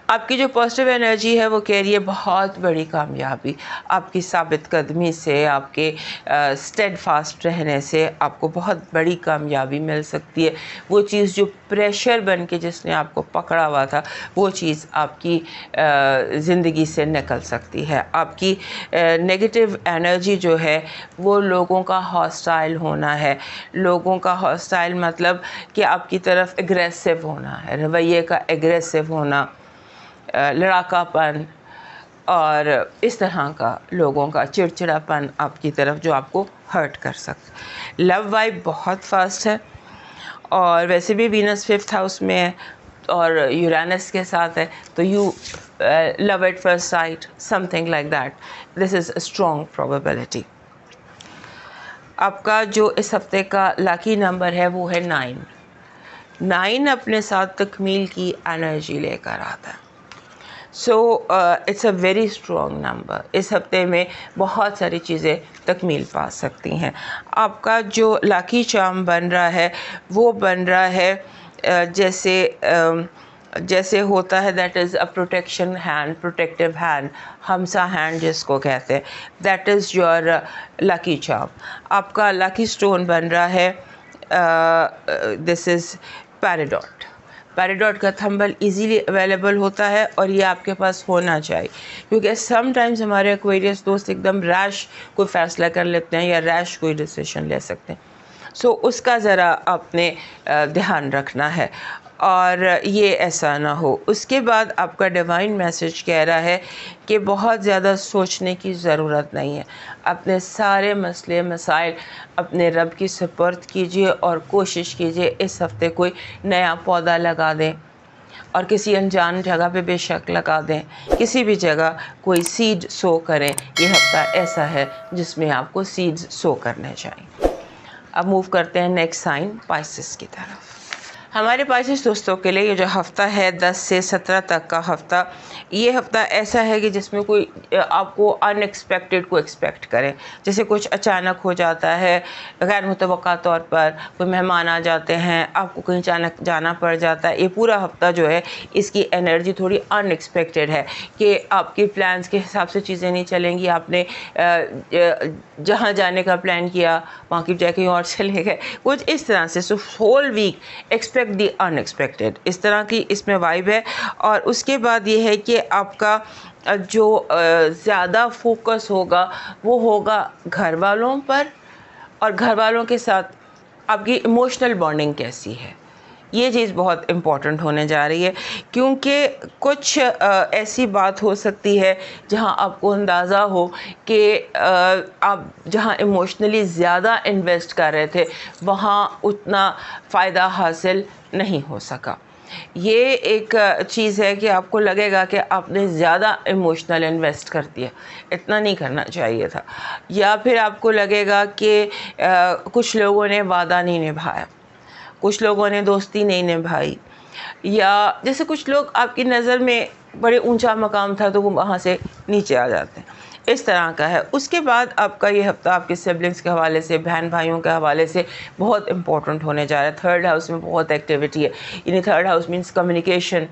آپ کی جو پازیٹیو انرجی ہے وہ کہہ رہی ہے بہت بڑی کامیابی، آپ کی ثابت قدمی سے، آپ کے اسٹیڈ فاسٹ رہنے سے آپ کو بہت بڑی کامیابی مل سکتی ہے۔ وہ چیز جو پریشر بن کے جس نے آپ کو پکڑا ہوا تھا، وہ چیز آپ کی زندگی سے نکل سکتی ہے۔ آپ کی نگیٹو انرجی جو ہے وہ لوگوں کا ہاسٹائل ہونا ہے، لوگوں کا ہاسٹائل مطلب کہ آپ کی طرف اگریسو ہونا ہے، رویے کا اگریسو ہونا، لڑاکا پن اور اس طرح کا لوگوں کا چڑچڑا پن آپ کی طرف جو آپ کو ہرٹ کر سکتا۔ لو وائب بہت فاسٹ ہے، اور ویسے بھی وینس 5th ہاؤس میں ہے اور یورینس کے ساتھ ہے، تو you love at first sight, something like that, this is a strong probability. آپ کا جو اس ہفتے کا لاکی نمبر ہے وہ ہے 9 اپنے ساتھ تکمیل کی انرجی لے کر آتا ہے۔ So it's a very strong number, اس ہفتے میں بہت ساری چیزیں تکمیل پا سکتی ہیں۔ آپ کا جو لاکی چارم بن رہا ہے وہ بن رہا ہے جیسے ہوتا ہے، that is a protection hand, protective hand, hamsa hand جس کو کہتے ہیں، that is your lucky charm. آپ کا لاکی اسٹون بن رہا ہے دس از پیراڈاٹ۔ پیراڈاٹ کا تھمبل ایزیلی اویلیبل ہوتا ہے، اور یہ آپ کے پاس ہونا چاہیے، کیونکہ سم ٹائمز ہمارے ایکویریس دوست ایک دم ریش کوئی فیصلہ کر لیتے ہیں یا ریش کوئی ڈیسیشن لے سکتے ہیں، سو اس کا ذرا آپ نے دھیان رکھنا ہے، اور یہ ایسا نہ ہو۔ اس کے بعد آپ کا ڈیوائن میسج کہہ رہا ہے کہ بہت زیادہ سوچنے کی ضرورت نہیں ہے، اپنے سارے مسئلے مسائل اپنے رب کی سپرد کیجیے، اور کوشش کیجیے اس ہفتے کوئی نیا پودا لگا دیں، اور کسی انجان جگہ پہ بے شک لگا دیں، کسی بھی جگہ کوئی سیڈ سو کریں۔ یہ ہفتہ ایسا ہے جس میں آپ کو سیڈز سو کرنے چاہیے۔ اب موو کرتے ہیں نیکسٹ سائن پائسس کی طرف۔ ہمارے پائسس دوستوں کے لیے یہ جو ہفتہ ہے 10 سے 17 تک کا ہفتہ، یہ ہفتہ ایسا ہے کہ جس میں کوئی آپ کو ان ایکسپیکٹڈ کو ایکسپیکٹ کرے، جیسے کچھ اچانک ہو جاتا ہے، غیر متوقع طور پر کوئی مہمان آ جاتے ہیں، آپ کو کہیں اچانک جانا پڑ جاتا ہے۔ یہ پورا ہفتہ جو ہے اس کی انرجی تھوڑی ان ایکسپیکٹڈ ہے کہ آپ کے پلانز کے حساب سے چیزیں نہیں چلیں گی، آپ نے جہاں جانے کا پلان کیا وہاں کی بجائے کہیں اور چلے گئے، کچھ اس طرح سے۔ سو ہول ویک ایکسپیکٹ دی ان ایکسپیکٹڈ، اس طرح کی اس میں وائب ہے۔ اور اس کے بعد یہ ہے کہ آپ کا جو زیادہ فوکس ہوگا وہ ہوگا گھر والوں پر، اور گھر والوں کے ساتھ آپ کی ایموشنل بانڈنگ کیسی ہے، یہ چیز بہت امپورٹنٹ ہونے جا رہی ہے، کیونکہ کچھ ایسی بات ہو سکتی ہے جہاں آپ کو اندازہ ہو کہ آپ جہاں ایموشنلی زیادہ انویسٹ کر رہے تھے وہاں اتنا فائدہ حاصل نہیں ہو سکا۔ یہ ایک چیز ہے کہ آپ کو لگے گا کہ آپ نے زیادہ ایموشنل انویسٹ کر دیا، اتنا نہیں کرنا چاہیے تھا، یا پھر آپ کو لگے گا کہ کچھ لوگوں نے وعدہ نہیں نبھایا، کچھ لوگوں نے دوستی نہیں نبھائی، یا جیسے کچھ لوگ آپ کی نظر میں بڑے اونچا مقام تھا تو وہ وہاں سے نیچے آ جاتے ہیں، اس طرح کا ہے۔ اس کے بعد آپ کا یہ ہفتہ آپ کے سبلنگس کے حوالے سے، بہن بھائیوں کے حوالے سے بہت امپورٹنٹ ہونے جا رہا ہے۔ 3rd ہاؤس میں بہت ایکٹیویٹی ہے، یعنی 3rd ہاؤس مینس کمیونیکیشن،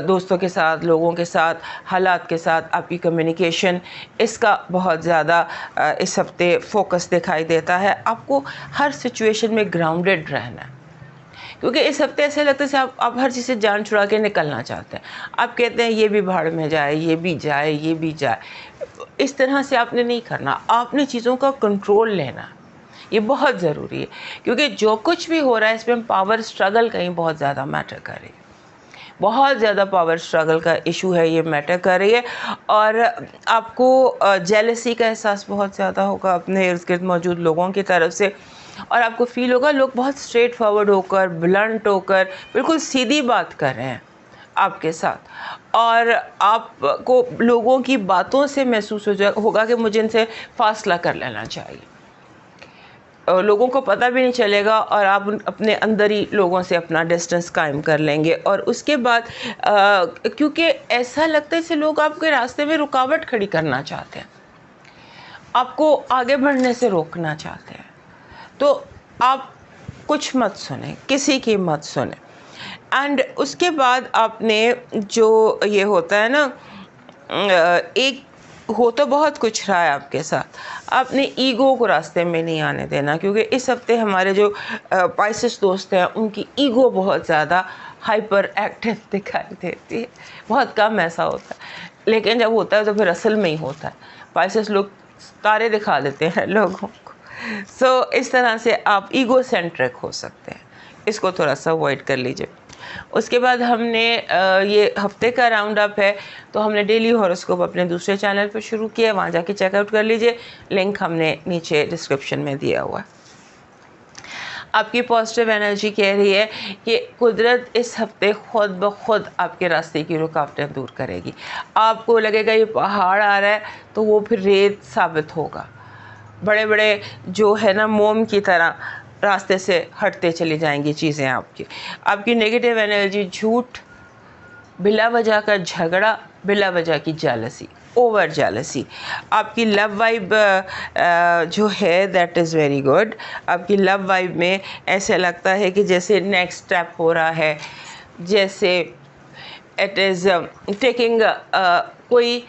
دوستوں کے ساتھ، لوگوں کے ساتھ، حالات کے ساتھ آپ کی کمیونیکیشن، اس کا بہت زیادہ اس ہفتے فوکس دکھائی دیتا ہے۔ آپ کو ہر سچویشن میں گراؤنڈڈ رہنا ہے، کیونکہ اس ہفتے ایسے لگتا ہے جیسے آپ ہر چیز سے جان چھڑا کے نکلنا چاہتے ہیں. آپ کہتے ہیں یہ بھی بھاڑ میں جائے، یہ بھی جائے، یہ بھی جائے. اس طرح سے آپ نے نہیں کرنا. آپ نے چیزوں کا کنٹرول لینا، یہ بہت ضروری ہے. کیونکہ جو کچھ بھی ہو رہا ہے اس میں پاور اسٹرگل کہیں بہت زیادہ میٹر کر رہی ہے. بہت زیادہ پاور اسٹرگل کا ایشو ہے، یہ میٹر کر رہی ہے. اور آپ کو جیلسی کا احساس بہت زیادہ ہوگا اپنے ارد گرد موجود لوگوں کی طرف سے. اور آپ کو فیل ہوگا لوگ بہت اسٹریٹ فارورڈ ہو کر، بلنٹ ہو کر، بالکل سیدھی بات کر رہے ہیں آپ کے ساتھ. اور آپ کو لوگوں کی باتوں سے محسوس ہوگا کہ مجھے ان سے فاصلہ کر لینا چاہیے. لوگوں کو پتہ بھی نہیں چلے گا اور آپ اپنے اندر ہی لوگوں سے اپنا ڈسٹنس قائم کر لیں گے. اور اس کے بعد کیونکہ ایسا لگتا ہے جیسے لوگ آپ کے راستے میں رکاوٹ کھڑی کرنا چاہتے ہیں، آپ کو آگے بڑھنے سے روکنا چاہتے ہیں. تو آپ کچھ مت سنیں، کسی کی مت سنیں. اینڈ اس کے بعد آپ نے جو یہ ہوتا ہے نا، ایک ہو تو بہت کچھ رہا ہے آپ کے ساتھ، آپ نے ایگو کو راستے میں نہیں آنے دینا. کیونکہ اس ہفتے ہمارے جو پائسس دوست ہیں ان کی ایگو بہت زیادہ ہائپر ایکٹیو دکھائی دیتی ہے. بہت کم ایسا ہوتا ہے، لیکن جب ہوتا ہے تو پھر اصل میں ہی ہوتا ہے. پائسس لوگ تارے دکھا دیتے ہیں لوگوں کو. اس طرح سے آپ ایگو سینٹرک ہو سکتے ہیں، اس کو تھوڑا سا اوائڈ کر لیجئے. اس کے بعد ہم نے یہ ہفتے کا راؤنڈ اپ ہے تو ہم نے ڈیلی ہاروسکوپ اپنے دوسرے چینل پہ شروع کیا، وہاں جا کے چیک آؤٹ کر لیجئے. لنک ہم نے نیچے ڈسکرپشن میں دیا ہوا ہے. آپ کی پازیٹیو انرجی کہہ رہی ہے کہ قدرت اس ہفتے خود بخود آپ کے راستے کی رکاوٹیں دور کرے گی. آپ کو لگے گا یہ پہاڑ آ رہا ہے تو وہ پھر ریت ثابت ہوگا. بڑے بڑے جو ہے نا موم کی طرح راستے سے ہٹتے چلی جائیں گی چیزیں آپ کی. آپ کی نیگیٹو انرجی، جھوٹ، بلا وجہ کا جھگڑا، بلا وجہ کی جیلسی، اوور جیلسی. آپ کی لو وائب جو ہے دیٹ از ویری گڈ. آپ کی لو وائب میں ایسے لگتا ہے کہ جیسے نیکسٹ اسٹیپ ہو رہا ہے، جیسے اٹ از ٹیکنگ کوئی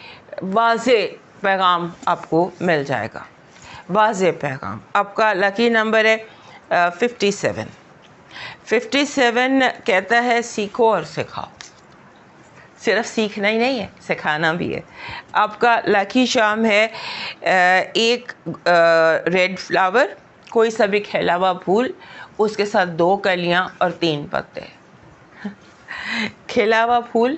واضح پیغام آپ کو مل جائے گا، واضح پیغام. آپ کا لکی نمبر ہے 57. 57 کہتا ہے سیکھو اور سکھاؤ. صرف سیکھنا ہی نہیں ہے، سکھانا بھی ہے. آپ کا لکی شام ہے ایک ریڈ فلاور، کوئی سا بھی کھیلا ہوا پھول، اس کے ساتھ 2 کلیاں اور 3 پتے. کھیلا ہوا پھول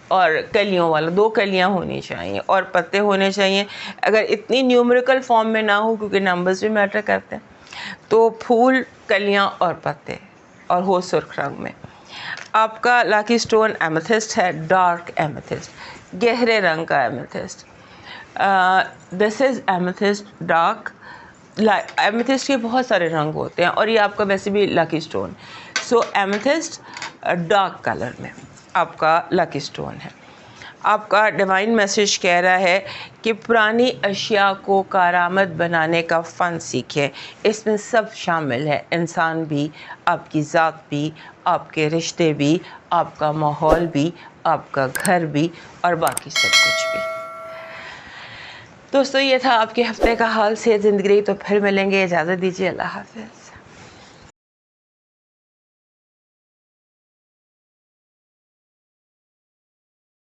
اور کلیوں والا، 2 کلیاں ہونی چاہیے اور پتے ہونے چاہیے. اگر اتنی نیومریکل فارم میں نہ ہو کیونکہ نمبرز بھی میٹر کرتے ہیں، تو پھول، کلیاں اور پتے، اور ہو سرخ رنگ میں. آپ کا لاکی سٹون ایمیتھسٹ ہے، ڈارک ایمیتھسٹ، گہرے رنگ کا ایمیتھسٹ. دس از ایمیتھسٹ ڈارک. ایمیتھسٹ کے بہت سارے رنگ ہوتے ہیں اور یہ آپ کا ویسے بھی لاکی سٹون. سو ایمیتھسٹ ڈارک کلر میں آپ کا لاکی سٹون ہے. آپ کا ڈیوائن میسج کہہ رہا ہے کہ پرانی اشیاء کو کارآمد بنانے کا فن سیکھیں. اس میں سب شامل ہے، انسان بھی، آپ کی ذات بھی، آپ کے رشتے بھی، آپ کا ماحول بھی، آپ کا گھر بھی، اور باقی سب کچھ بھی. دوستو یہ تھا آپ کے ہفتے کا حال. صحت زندگی. تو پھر ملیں گے. اجازت دیجیے. اللہ حافظ.